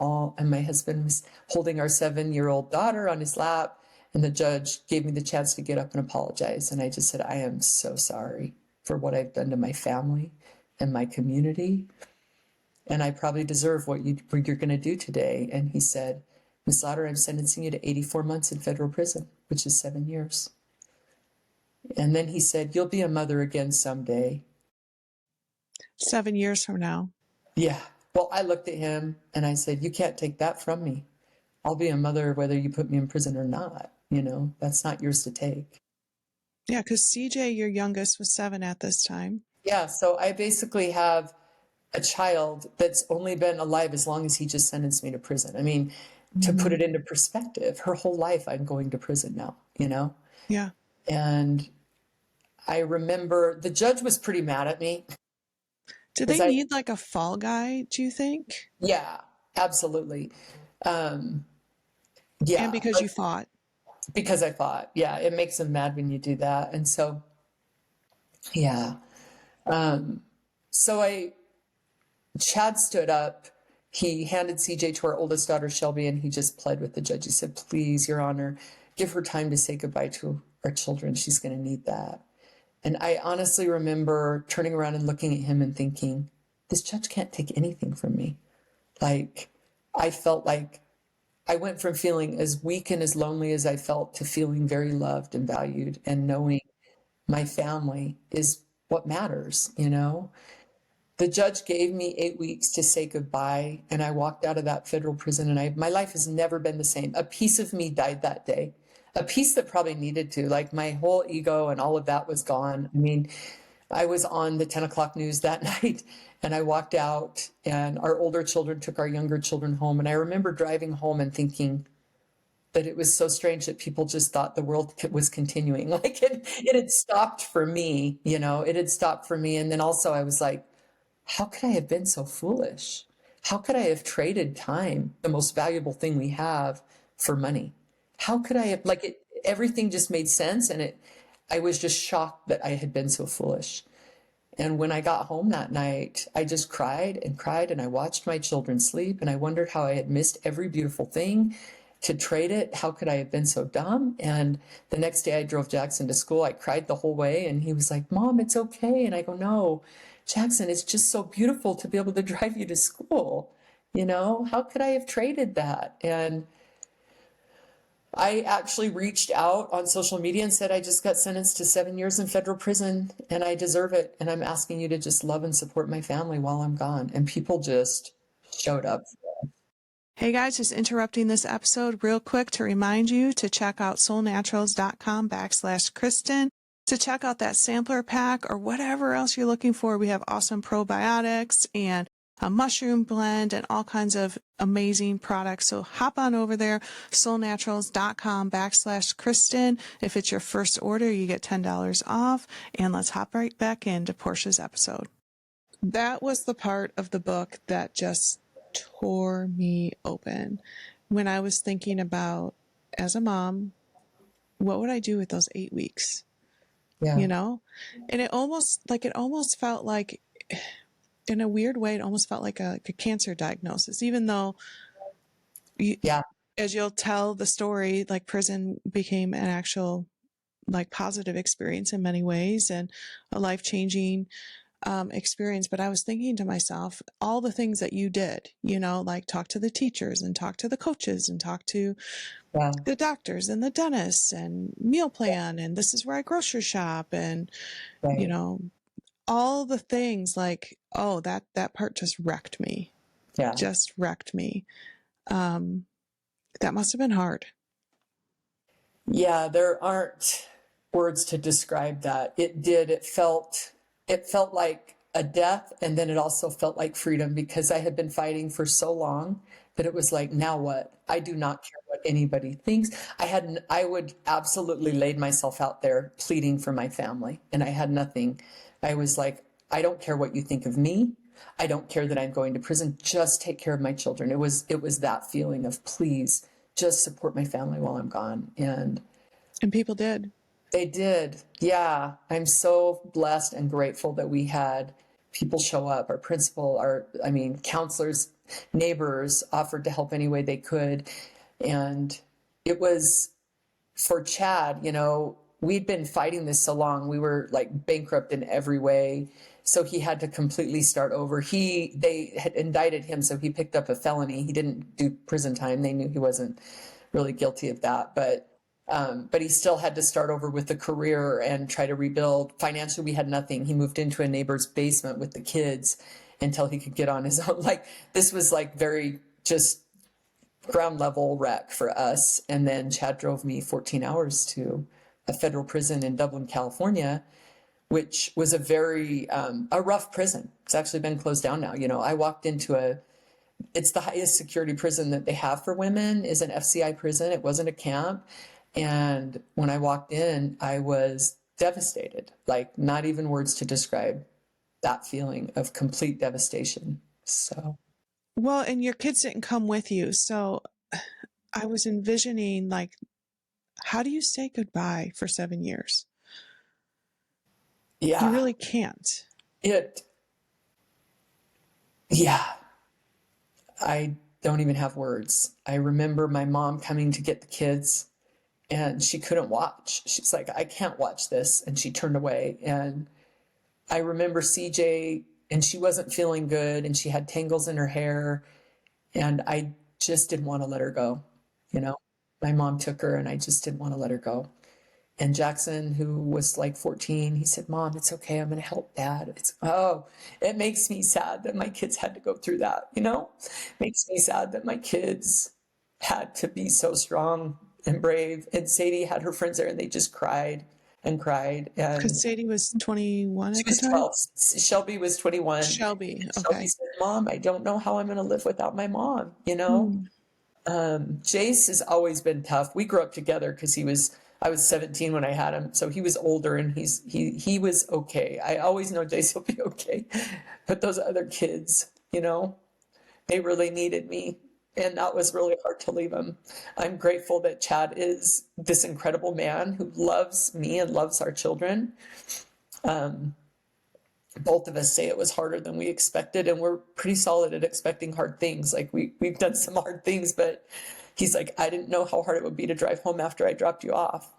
my husband was holding our 7-year-old daughter on his lap. And the judge gave me the chance to get up and apologize. And I just said, I am so sorry for what I've done to my family and my community. And I probably deserve what you're going to do today. And he said, Ms. Lauder, I'm sentencing you to 84 months in federal prison, which is 7 years. And then he said, you'll be a mother again someday. 7 years from now. Yeah. Well, I looked at him and I said, you can't take that from me. I'll be a mother whether you put me in prison or not. That's not yours to take. Yeah, because CJ, your youngest, was 7 at this time. Yeah. So I basically have a child that's only been alive as long as he just sentenced me to prison. I mean, to put it into perspective, her whole life I'm going to prison now, Yeah. And I remember the judge was pretty mad at me. Did they need like a fall guy, do you think? Yeah, absolutely. Yeah. And because you fought. Because I fought. Yeah, it makes them mad when you do that. And so, yeah. Chad stood up. He handed CJ to our oldest daughter, Shelby, and he just pled with the judge. He said, please, Your Honor, give her time to say goodbye to our children. She's going to need that. And I honestly remember turning around and looking at him and thinking, this judge can't take anything from me. Like, I felt like I went from feeling as weak and as lonely as I felt to feeling very loved and valued and knowing my family is what matters, The judge gave me 8 weeks to say goodbye, and I walked out of that federal prison, and my life has never been the same. A piece of me died that day, a piece that probably needed to. Like, my whole ego and all of that was gone. I mean, I was on the 10 o'clock news that night, and I walked out, and our older children took our younger children home, and I remember driving home and thinking, but it was so strange that people just thought the world was continuing. Like it had stopped for me, it had stopped for me. And then also I was like, how could I have been so foolish? How could I have traded time, the most valuable thing we have, for money? How could I have, everything just made sense. And I was just shocked that I had been so foolish. And when I got home that night, I just cried and cried, and I watched my children sleep, and I wondered how I had missed every beautiful thing to trade it. How could I have been so dumb? And the next day I drove Jackson to school. I cried the whole way, and he was like, Mom, it's okay. And I go, no, Jackson, it's just so beautiful to be able to drive you to school. How could I have traded that? And I actually reached out on social media and said, I just got sentenced to 7 years in federal prison and I deserve it. And I'm asking you to just love and support my family while I'm gone. And people just showed up. Hey guys, just interrupting this episode real quick to remind you to check out soulnaturals.com/Kristen to check out that sampler pack or whatever else you're looking for. We have awesome probiotics and a mushroom blend and all kinds of amazing products. So hop on over there, soulnaturals.com/Kristen. If it's your first order, you get $10 off. And let's hop right back into Portia's episode. That was the part of the book that just tore me open when I was thinking about, as a mom, what would I do with those 8 weeks? Yeah. And it almost felt like, in a weird way, it almost felt like a cancer diagnosis, even though, as you'll tell the story, like prison became an actual positive experience in many ways and a life-changing experience. But I was thinking to myself, all the things that you did, talk to the teachers and talk to the coaches and talk to the doctors and the dentists and meal plan. And this is where I grocery shop and, all the things that part just wrecked me. Yeah. Just wrecked me. That must have been hard. Yeah. There aren't words to describe that. It did. It felt like a death. And then it also felt like freedom because I had been fighting for so long that it was like, now what? I do not care what anybody thinks. I would absolutely laid myself out there pleading for my family and I had nothing. I was like, I don't care what you think of me. I don't care that I'm going to prison. Just take care of my children. It was that feeling of please just support my family while I'm gone. And people did. They did. Yeah. I'm so blessed and grateful that we had people show up. Our principal, counselors, neighbors offered to help any way they could. And it was for Chad, we'd been fighting this so long. We were like bankrupt in every way. So he had to completely start over. They had indicted him. So he picked up a felony. He didn't do prison time. They knew he wasn't really guilty of that, but he still had to start over with a career and try to rebuild. Financially, we had nothing. He moved into a neighbor's basement with the kids until he could get on his own. This was very just ground level wreck for us. And then Chad drove me 14 hours to a federal prison in Dublin, California, which was a very, a rough prison. It's actually been closed down now. I walked into it's the highest security prison that they have for women is an FCI prison. It wasn't a camp. And when I walked in, I was devastated, not even words to describe that feeling of complete devastation. So. Well, and your kids didn't come with you. So I was envisioning, how do you say goodbye for 7 years? Yeah. You really can't. Yeah. I don't even have words. I remember my mom coming to get the kids and she couldn't watch. She's like, I can't watch this. And she turned away. And I remember CJ, and she wasn't feeling good and she had tangles in her hair. And I just didn't want to let her go. My mom took her and I just didn't want to let her go. And Jackson, who was 14, he said, Mom, it's okay. I'm going to help Dad. It makes me sad that my kids had to go through that, It makes me sad that my kids had to be so strong and brave. And Sadie had her friends there and they just cried and cried. Because Sadie was 21 at the time? She was 12. Shelby was 21. Shelby, okay. Shelby said, Mom, I don't know how I'm going to live without my mom, Jace has always been tough. We grew up together because I was 17 when I had him, so he was older and he was okay. I always know Jace will be okay. But those other kids, they really needed me. And that was really hard to leave him. I'm grateful that Chad is this incredible man who loves me and loves our children. Both of us say it was harder than we expected, and we're pretty solid at expecting hard things. Like we've done some hard things, but he's like, I didn't know how hard it would be to drive home after I dropped you off.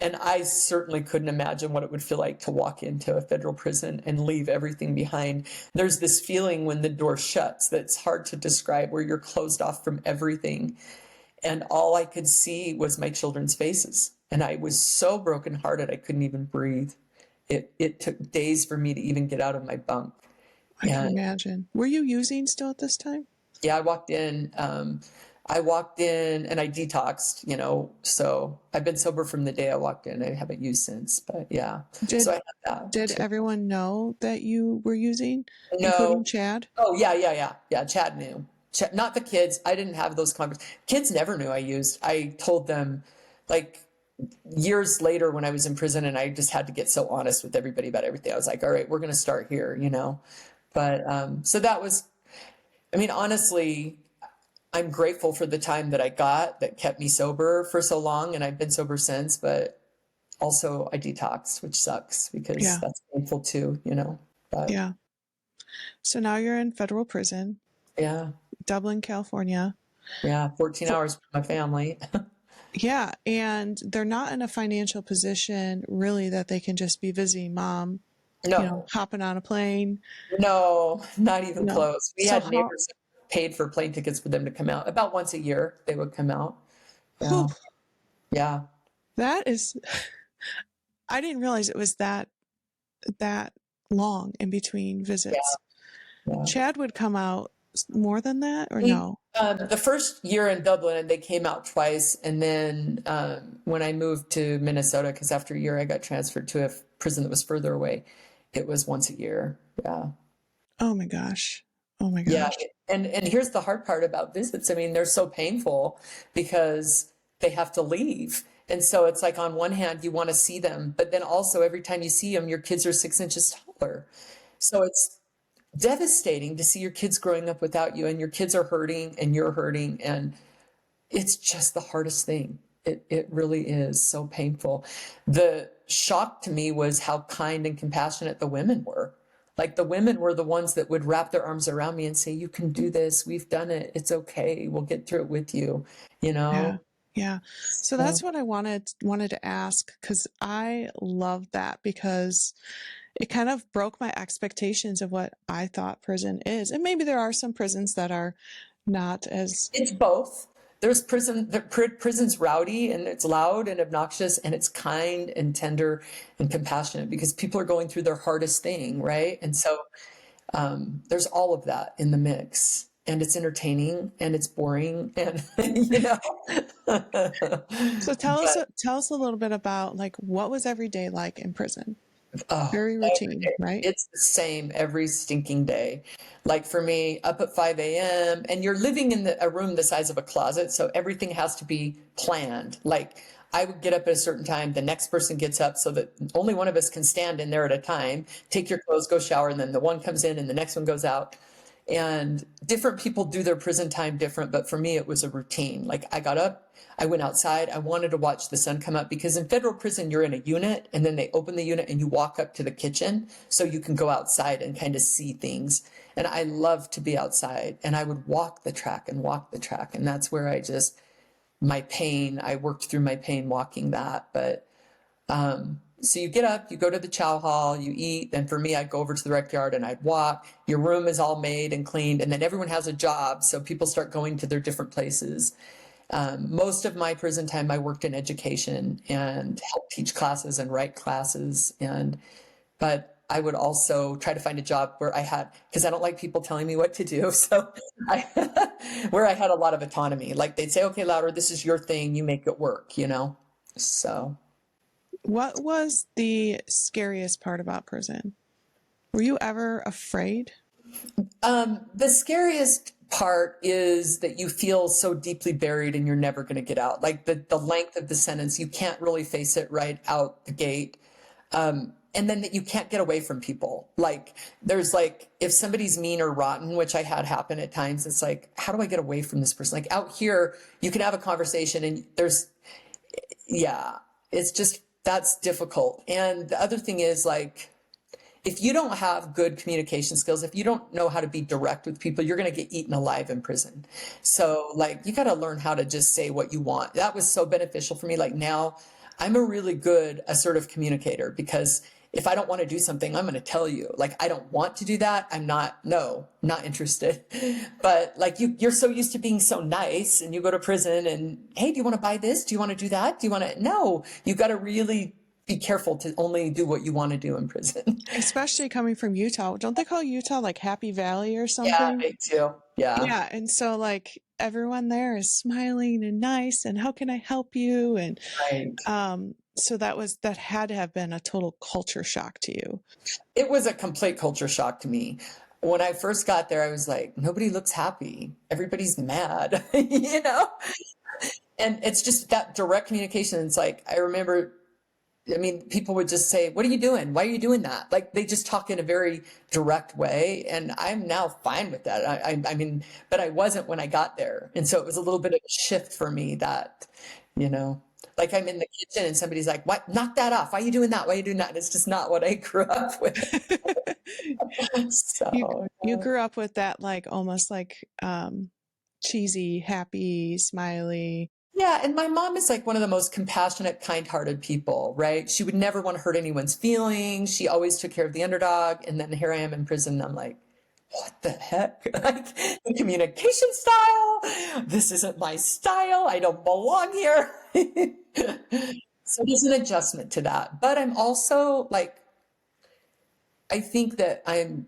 And I certainly couldn't imagine what it would feel like to walk into a federal prison and leave everything behind. There's this feeling when the door shuts that's hard to describe, where you're closed off from everything. And all I could see was my children's faces. And I was so brokenhearted, I couldn't even breathe. It took days for me to even get out of my bunk. I can imagine. Were you using still at this time? Yeah, I walked in and I detoxed, so I've been sober from the day I walked in. I haven't used since, but yeah. So I had that. Did everyone know that you were using, No. including Chad? Oh, yeah. Chad knew. Not the kids. I didn't have those conversations. Kids never knew I used. I told them, like, years later when I was in prison and I just had to get so honest with everybody about everything. I was like, all right, we're going to start here, But so that was, honestly, I'm grateful for the time that I got that kept me sober for so long, and I've been sober since, but also I detoxed, which sucks because that's painful too, But yeah. So now you're in federal prison. Yeah. Dublin, California. Yeah, 14 hours from my family. Yeah, and they're not in a financial position really that they can just be visiting mom, No. hopping on a plane. No, not even close. We had neighbors that paid for plane tickets for them to come out. About once a year, they would come out. Yeah. Yeah. That is, I didn't realize it was that long in between visits. Yeah. Chad would come out more than that, or no? The first year in Dublin, they came out twice. And then when I moved to Minnesota, because after a year I got transferred to a prison that was further away, it was once a year. Yeah. Oh my gosh. Oh my gosh. Yeah. And here's the hard part about visits. They're so painful because they have to leave. And so it's like, on one hand, you want to see them, but then also every time you see them, your kids are 6 inches taller. So it's devastating to see your kids growing up without you, and your kids are hurting and you're hurting. And it's just the hardest thing. It really is so painful. The shock to me was how kind and compassionate the women were. Like, the women were the ones that would wrap their arms around me and say, you can do this. We've done it. It's okay. We'll get through it with you, Yeah. So that's what I wanted to ask, because I love that, because it kind of broke my expectations of what I thought prison is. And maybe there are some prisons that are not as... It's both. There's prison's rowdy and it's loud and obnoxious, and it's kind and tender and compassionate because people are going through their hardest thing, right? And so there's all of that in the mix, and it's entertaining and it's boring, and So tell us a little bit about, like, what was every day like in prison? Very routine, right? It's the same every stinking day. Like, for me, up at 5 a.m. and you're living in a room the size of a closet, so everything has to be planned. Like, I would get up at a certain time, the next person gets up so that only one of us can stand in there at a time, take your clothes, go shower, and then the one comes in and the next one goes out. And different people do their prison time different, but for me, it was a routine. Like, I got up, I went outside, I wanted to watch the sun come up, because in federal prison, you're in a unit, and then they open the unit and you walk up to the kitchen so you can go outside and kind of see things. And I love to be outside, and I would walk the track. And that's where I worked through my pain walking that. But so you get up, you go to the chow hall, you eat. Then for me, I'd go over to the rec yard and I'd walk. Your room is all made and cleaned, and then everyone has a job. So people start going to their different places. Most of my prison time, I worked in education and helped teach classes and write classes. But I would also try to find a job where because I don't like people telling me what to do. So where I had a lot of autonomy. Like, they'd say, okay, Louder, this is your thing. You make it work, So. What was the scariest part about prison? Were you ever afraid? The scariest part is that you feel so deeply buried and you're never going to get out. Like the length of the sentence, you can't really face it right out the gate. And then that you can't get away from people. Like there's like, if somebody's mean or rotten, which I had happen at times, it's like, how do I get away from this person? Like out here, you can have a conversation and yeah, it's just, that's difficult. And the other thing is like, if you don't have good communication skills, if you don't know how to be direct with people, you're going to get eaten alive in prison. So like, you got to learn how to just say what you want. That was so beneficial for me. Like now I'm a really good assertive communicator, because if I don't want to do something, I'm going to tell you, like, I don't want to do that. Not interested. But like you're so used to being so nice, and you go to prison and, hey, do you want to buy this? Do you want to do that? Do you want to? No, you got to really be careful to only do what you want to do in prison. Especially coming from Utah. Don't they call Utah like Happy Valley or Yeah, something? me too. Yeah. Yeah. And so like everyone there is smiling and nice and how can I help you? And Right. so that had to have been a total culture shock to you. It was a complete culture shock to me. When I first got there, I was like, nobody looks happy. Everybody's mad, you know? And it's just that direct communication. It's like, I remember, I mean, people would just say, what are you doing? Why are you doing that? Like they just talk in a very direct way. And I'm now fine with that. I mean, but I wasn't when I got there. And so it was a little bit of a shift for me that, you know, like I'm in the kitchen and somebody's like, what? Knock that off. Why are you doing that? Why are you doing that? And it's just not what I grew up with. So, You grew up with that, like almost like cheesy, happy, smiley. yeah, and my mom is like one of the most compassionate, kind-hearted people, right? She would never want to hurt anyone's feelings. She always took care of the underdog. And then here I am in prison. And I'm like, what the heck? Like the communication style. This isn't my style. I don't belong here. So there's an adjustment to that. But I'm also like, I think that I'm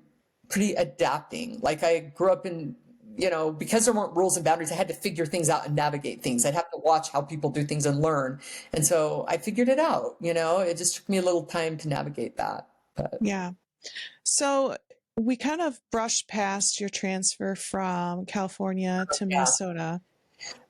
pretty adapting. Like I grew up in, you know, because there weren't rules and boundaries, I had to figure things out and navigate things. I'd have to watch how people do things and learn. And so I figured it out, you know, it just took me a little time to navigate that. But Yeah. So we kind of brushed past your transfer from California to yeah, Minnesota.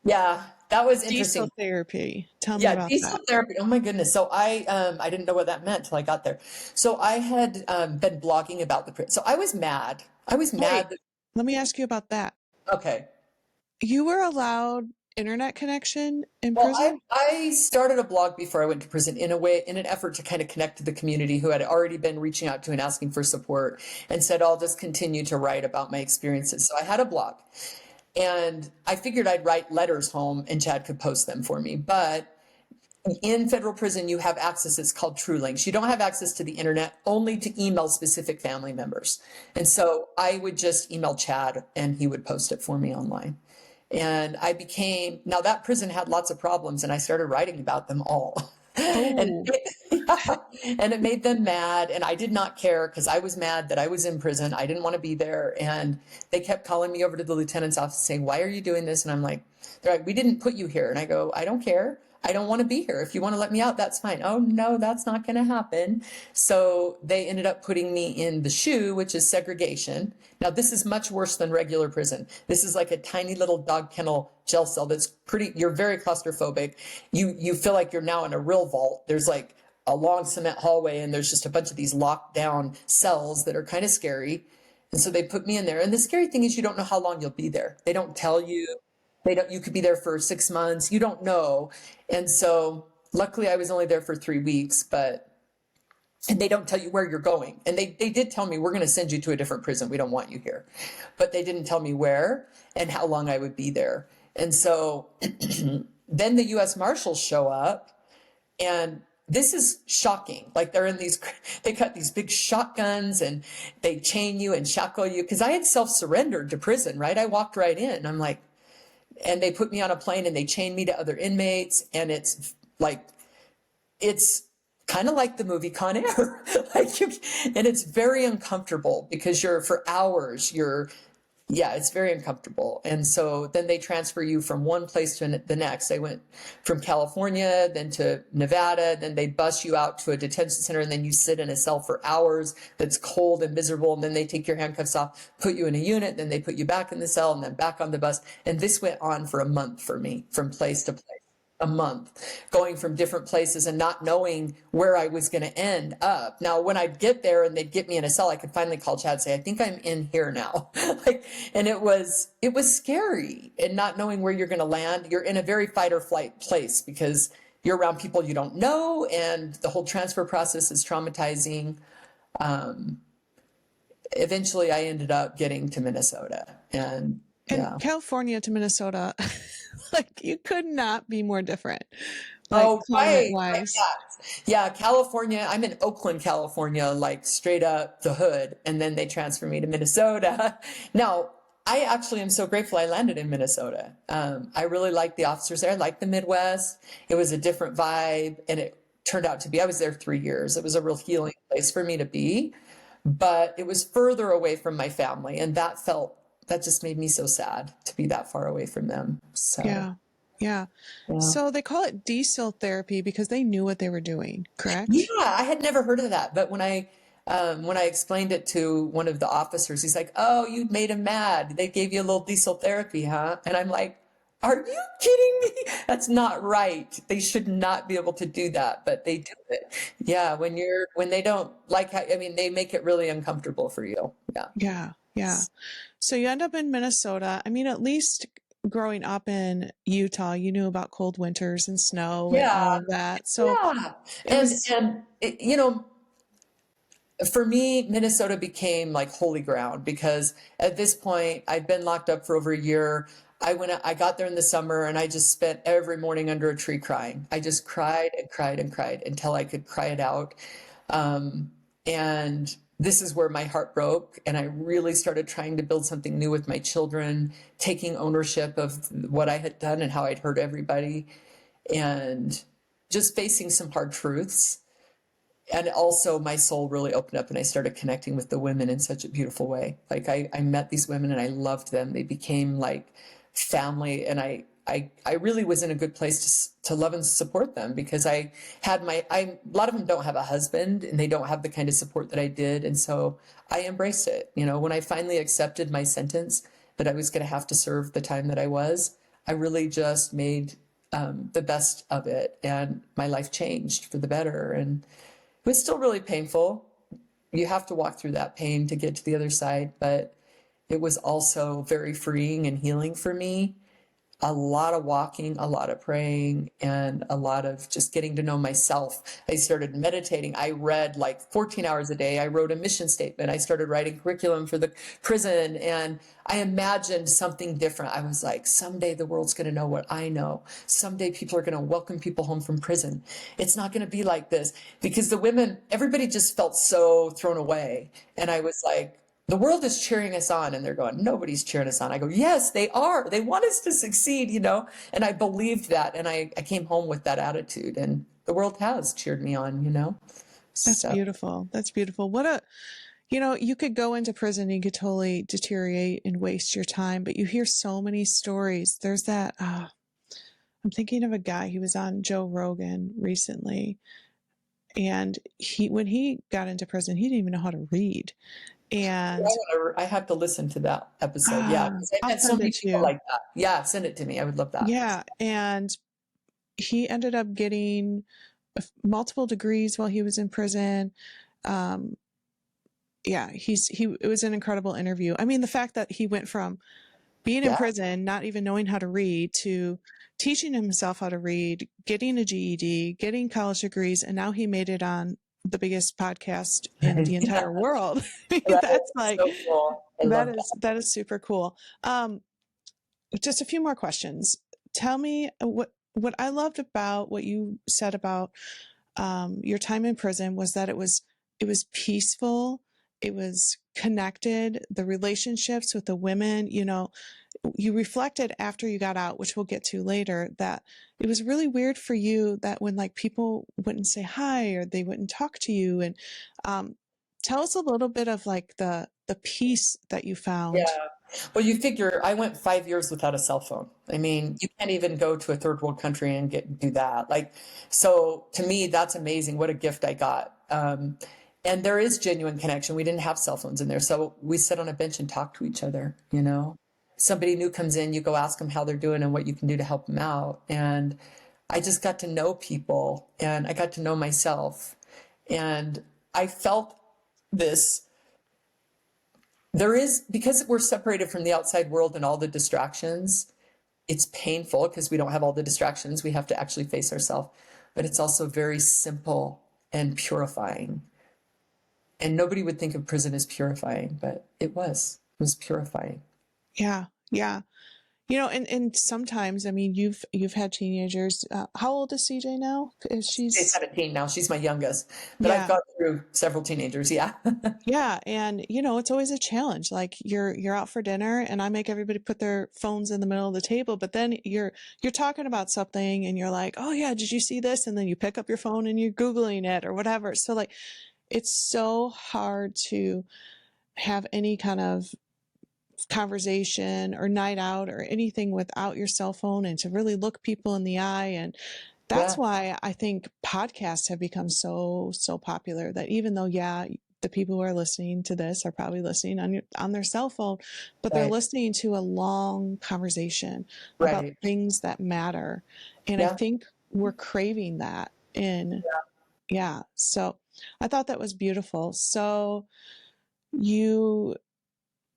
yeah, that was Diesel interesting. therapy. Tell me Yeah, about diesel that. therapy. Oh my goodness. So I didn't know what that meant till I got there. So I had been blogging about so I was mad. I was Wait, mad that, let me ask you about that. okay. You were allowed internet connection in Well, prison? I started a blog before I went to prison in a way, in an effort to kind of connect to the community who had already been reaching out to and asking for support, and said, I'll just continue to write about my experiences. So I had a blog, and I figured I'd write letters home and Chad could post them for me. But in federal prison, you have access. It's called True Links. You don't have access to the internet, only to email specific family members. And so I would just email Chad and he would post it for me online. And I became, now that prison had lots of problems and I started writing about them all. And, Oh, and it made them mad. And I did not care because I was mad that I was in prison. I didn't want to be there. And they kept calling me over to the lieutenant's office saying, why are you doing this? And I'm like, they're like, we didn't put you here. And I go, I don't care. I don't want to be here. If you want to let me out, that's fine. Oh, no, that's not going to happen. So they ended up putting me in the SHU, which is segregation. Now, this is much worse than regular prison. This is like a tiny little dog kennel jail cell that's pretty, you're very claustrophobic. You feel like you're now in a real vault. There's like a long cement hallway and there's just a bunch of these locked down cells that are kind of scary. And so they put me in there. And the scary thing is you don't know how long you'll be there. They don't tell you. You could be there for 6 months. You don't know. And so luckily I was only there for 3 weeks, and they don't tell you where you're going. And they did tell me, we're going to send you to a different prison. We don't want you here. But they didn't tell me where and how long I would be there. And so then the U.S. Marshals show up, and this is shocking. Like they cut these big shotguns and they chain you and shackle you. Because I had self-surrendered to prison, right? I walked right in. I'm like, and they put me on a plane and they chained me to other inmates. And it's kind of like the movie Con Air. And it's very uncomfortable because for hours, you're Yeah, it's very uncomfortable. And so then they transfer you from one place to the next. They went from California, then to Nevada, then they bus you out to a detention center, and then you sit in a cell for hours that's cold and miserable. And then they take your handcuffs off, put you in a unit, then they put you back in the cell and then back on the bus. And this went on for a month for me, from place to place. A month, going from different places and not knowing where I was going to end up. Now, when I'd get there and they'd get me in a cell, I could finally call Chad and say, I think I'm in here now. And it was scary, and not knowing where you're going to land. You're in a very fight or flight place because you're around people you don't know, and the whole transfer process is traumatizing. Eventually I ended up getting to Minnesota, and California to Minnesota, like, you could not be more different, like, oh, climate right. wise. Yeah, California. I'm in Oakland, California, like straight up the hood. And then they transfer me to Minnesota. Now, I actually am so grateful I landed in Minnesota. I really liked the officers there. I liked the Midwest. It was a different vibe. And it turned out to be, I was there 3 years. It was a real healing place for me to be. But it was further away from my family. And that just made me so sad to be that far away from them. So. Yeah. So they call it decel therapy because they knew what they were doing, correct? Yeah, I had never heard of that. But when I explained it to one of the officers, he's like, "Oh, you made him mad. They gave you a little diesel therapy, huh?" And I'm like, "Are you kidding me? That's not right. They should not be able to do that, but they do it." Yeah, when they don't like how, I mean, they make it really uncomfortable for you. Yeah. So you end up in Minnesota. I mean, at least growing up in Utah, you knew about cold winters and snow and all of that. So for me, Minnesota became like holy ground because at this point I'd been locked up for over a year. I got there in the summer and I just spent every morning under a tree crying. I just cried and cried and cried until I could cry it out. And this is where my heart broke. And I really started trying to build something new with my children, taking ownership of what I had done and how I'd hurt everybody, and just facing some hard truths. And also my soul really opened up and I started connecting with the women in such a beautiful way. Like I met these women and I loved them. They became like family. And I really was in a good place to love and support them because I had a lot of them don't have a husband and they don't have the kind of support that I did. And so I embraced it. You know, when I finally accepted my sentence that I was going to have to serve the time that I really just made the best of it. And my life changed for the better. And it was still really painful. You have to walk through that pain to get to the other side, but it was also very freeing and healing for me. A lot of walking, a lot of praying, and a lot of just getting to know myself. I started meditating. I read like 14 hours a day. I wrote a mission statement. I started writing curriculum for the prison, and I imagined something different. I was like, someday the world's going to know what I know. Someday people are going to welcome people home from prison. It's not going to be like this because the women, everybody just felt so thrown away. And I was like, the world is cheering us on, and they're going, nobody's cheering us on. I go, yes, they are. They want us to succeed, you know? And I believed that. And I came home with that attitude, and the world has cheered me on, you know? That's beautiful. That's beautiful. You could go into prison and you could totally deteriorate and waste your time, but you hear so many stories. There's that, I'm thinking of a guy, he was on Joe Rogan recently, and when he got into prison, he didn't even know how to read. And I have to listen to that episode. Yeah. I met so many people like that. Yeah. Send it to me. I would love that. Yeah. And he ended up getting multiple degrees while he was in prison. It was an incredible interview. I mean, the fact that he went from being in prison, not even knowing how to read, to teaching himself how to read, getting a GED, getting college degrees, and now he made it on the biggest podcast in the entire world. That's like, so cool. That is super cool. Just a few more questions. Tell me what I loved about what you said about your time in prison was that it was peaceful. It was connected. The relationships with the women, you reflected after you got out, which we'll get to later, that it was really weird for you that when like people wouldn't say hi or they wouldn't talk to you. And tell us a little bit of like the peace that you found. Yeah. Well, you figure I went 5 years without a cell phone. I mean, you can't even go to a third world country and do that. Like, so to me, that's amazing. What a gift I got. And there is genuine connection. We didn't have cell phones in there. So we sit on a bench and talk to each other, you know? Somebody new comes in, you go ask them how they're doing and what you can do to help them out. And I just got to know people and I got to know myself. And I felt this. There is, because we're separated from the outside world and all the distractions, it's painful because we don't have all the distractions. We have to actually face ourselves. But it's also very simple and purifying. And nobody would think of prison as purifying, but it was. It was purifying. Yeah. Yeah. And sometimes, I mean, you've had teenagers. How old is CJ now? She's She's 17 now. She's my youngest, but I've yeah, gone through several teenagers. Yeah. yeah, and it's always a challenge. Like you're out for dinner, and I make everybody put their phones in the middle of the table, but then you're talking about something, and you're like, oh yeah, did you see this? And then you pick up your phone and you're googling it or whatever. So like, it's so hard to have any kind of conversation or night out or anything without your cell phone and to really look people in the eye. And that's Yeah. why I think podcasts have become so popular, that even though, yeah, the people who are listening to this are probably listening on their cell phone, but they're Right. listening to a long conversation about Right. things that matter. And I Yeah. think we're craving that yeah. So I thought that was beautiful. So you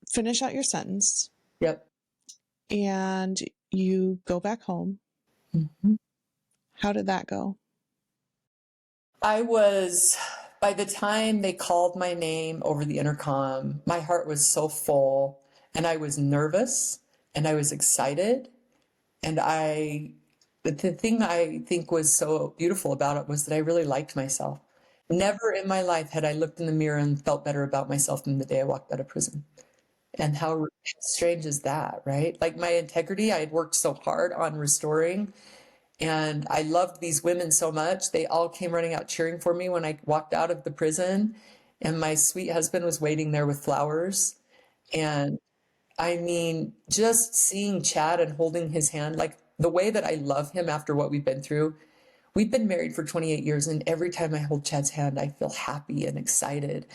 finish out your sentence Yep. and you go back home. Mhm. How did that go? By the time they called my name over the intercom, my heart was so full and I was nervous and I was excited. And the thing I think was so beautiful about it was that I really liked myself. Never in my life had I looked in the mirror and felt better about myself than the day I walked out of prison. And how strange is that, right? Like my integrity, I had worked so hard on restoring, and I loved these women so much. They all came running out cheering for me when I walked out of the prison. And my sweet husband was waiting there with flowers. And I mean, just seeing Chad and holding his hand, like the way that I love him after what we've been through. We've been married for 28 years, and every time I hold Chad's hand, I feel happy and excited.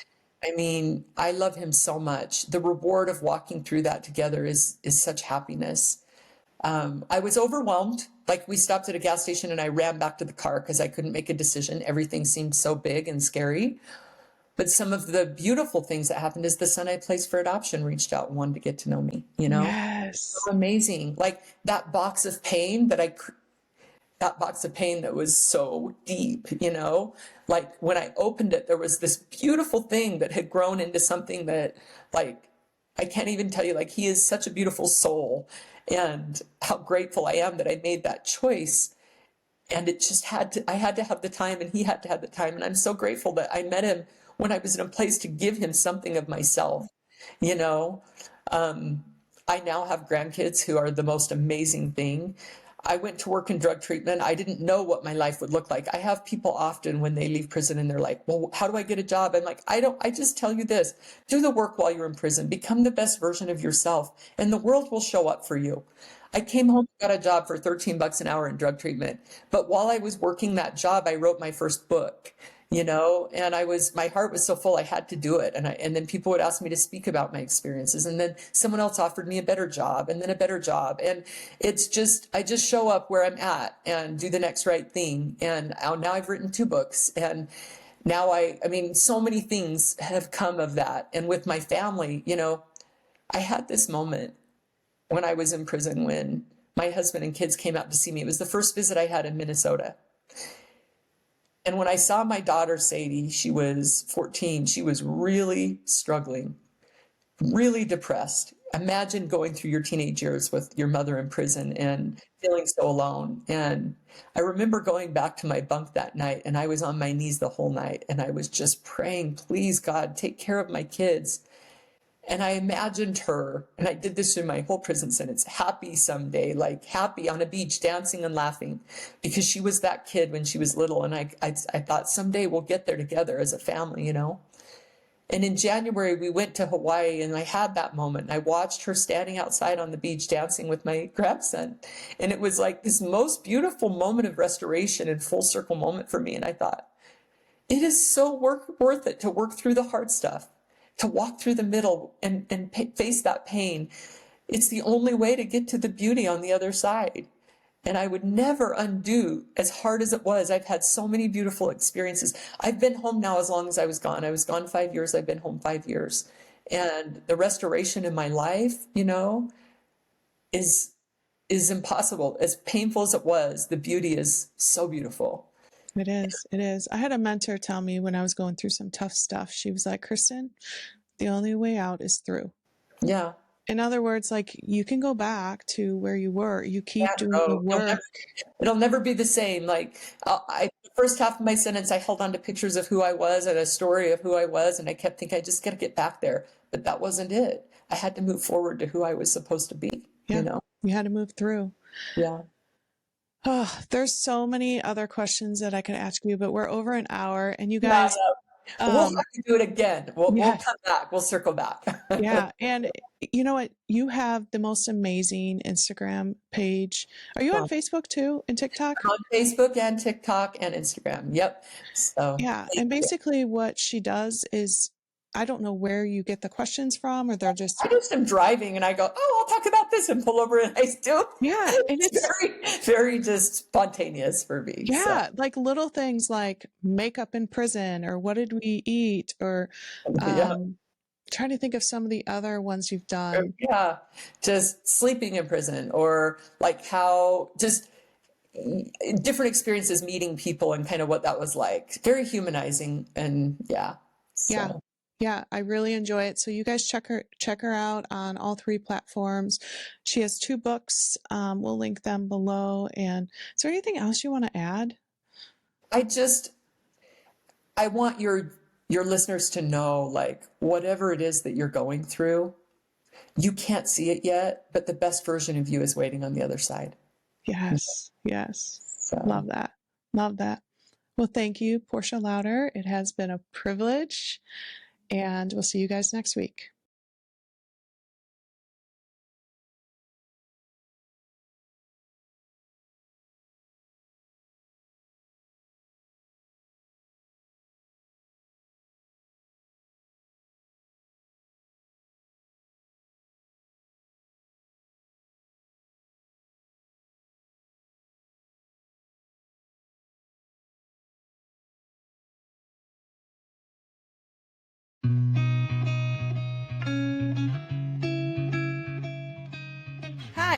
I mean, I love him so much. The reward of walking through that together is such happiness. I was overwhelmed. Like we stopped at a gas station and I ran back to the car because I couldn't make a decision. Everything seemed so big and scary. But some of the beautiful things that happened is the son I placed for adoption reached out and wanted to get to know me, you know? Yes. So amazing. Like that box of pain that box of pain that was so deep, you know? Like when I opened it, there was this beautiful thing that had grown into something that, like, I can't even tell you, like, he is such a beautiful soul. And how grateful I am that I made that choice. And it just I had to have the time and he had to have the time. And I'm so grateful that I met him when I was in a place to give him something of myself, you know? I now have grandkids who are the most amazing thing. I went to work in drug treatment. I didn't know what my life would look like. I have people often when they leave prison and they're like, well, how do I get a job? I'm like, I just tell you this, do the work while you're in prison, become the best version of yourself and the world will show up for you. I came home, got a job for 13 bucks an hour in drug treatment. But while I was working that job, I wrote my first book, you know, and my heart was so full, I had to do it. And then people would ask me to speak about my experiences. And then someone else offered me a better job and then a better job. And I just show up where I'm at and do the next right thing. And now I've written 2 books and now I mean, so many things have come of that. And with my family, you know, I had this moment when I was in prison when my husband and kids came out to see me. It was the first visit I had in Minnesota. And when I saw my daughter, Sadie, she was 14, she was really struggling, really depressed. Imagine going through your teenage years with your mother in prison and feeling so alone. And I remember going back to my bunk that night and I was on my knees the whole night and I was just praying, please God, take care of my kids. And I imagined her, and I did this in my whole prison sentence, happy someday, like happy on a beach, dancing and laughing, because she was that kid when she was little. And I thought someday we'll get there together as a family, you know? And in January, we went to Hawaii, and I had that moment. I watched her standing outside on the beach dancing with my grandson. And it was like this most beautiful moment of restoration and full circle moment for me. And I thought, it is so worth it to work through the hard stuff, to walk through the middle and face that pain. It's the only way to get to the beauty on the other side. And I would never undo, as hard as it was. I've had so many beautiful experiences. I've been home now as long as I was gone. I was gone 5 years. I've been home 5 years. And the restoration in my life, is impossible. As painful as it was, the beauty is so beautiful. It is. It is. I had a mentor tell me when I was going through some tough stuff, she was like, Kristen, the only way out is through. Yeah. In other words, like, you can go back to where you were. You keep doing the work. It'll never be the same. Like the first half of my sentence, I held on to pictures of who I was and a story of who I was. And I kept thinking, I just got to get back there. But that wasn't it. I had to move forward to who I was supposed to be. You had to move through. Yeah. Oh, there's so many other questions that I could ask you, but we're over an hour, and you guys, we'll have to do it again. We'll come back. We'll circle back. Yeah. And you know what? You have the most amazing Instagram page. Are you on Facebook too and TikTok? I'm on Facebook and TikTok and Instagram. Yep. So yeah. And basically what she does is, I don't know where you get the questions from, or they're just. I just am driving and I go, I'll talk about this, and pull over and I still. Yeah. And it's very, very just spontaneous for me. Yeah. So. Like little things like makeup in prison, or what did we eat, or trying to think of some of the other ones you've done. Yeah. Just sleeping in prison, or like how just different experiences meeting people and kind of what that was like. Very humanizing. And So. Yeah, I really enjoy it. So you guys check her out on all 3 platforms. She has 2 books. We'll link them below. And is there anything else you want to add? I want your listeners to know, like, whatever it is that you're going through, you can't see it yet, but the best version of you is waiting on the other side. Yes. So. Love that. Well, thank you, Portia Louder. It has been a privilege. And we'll see you guys next week.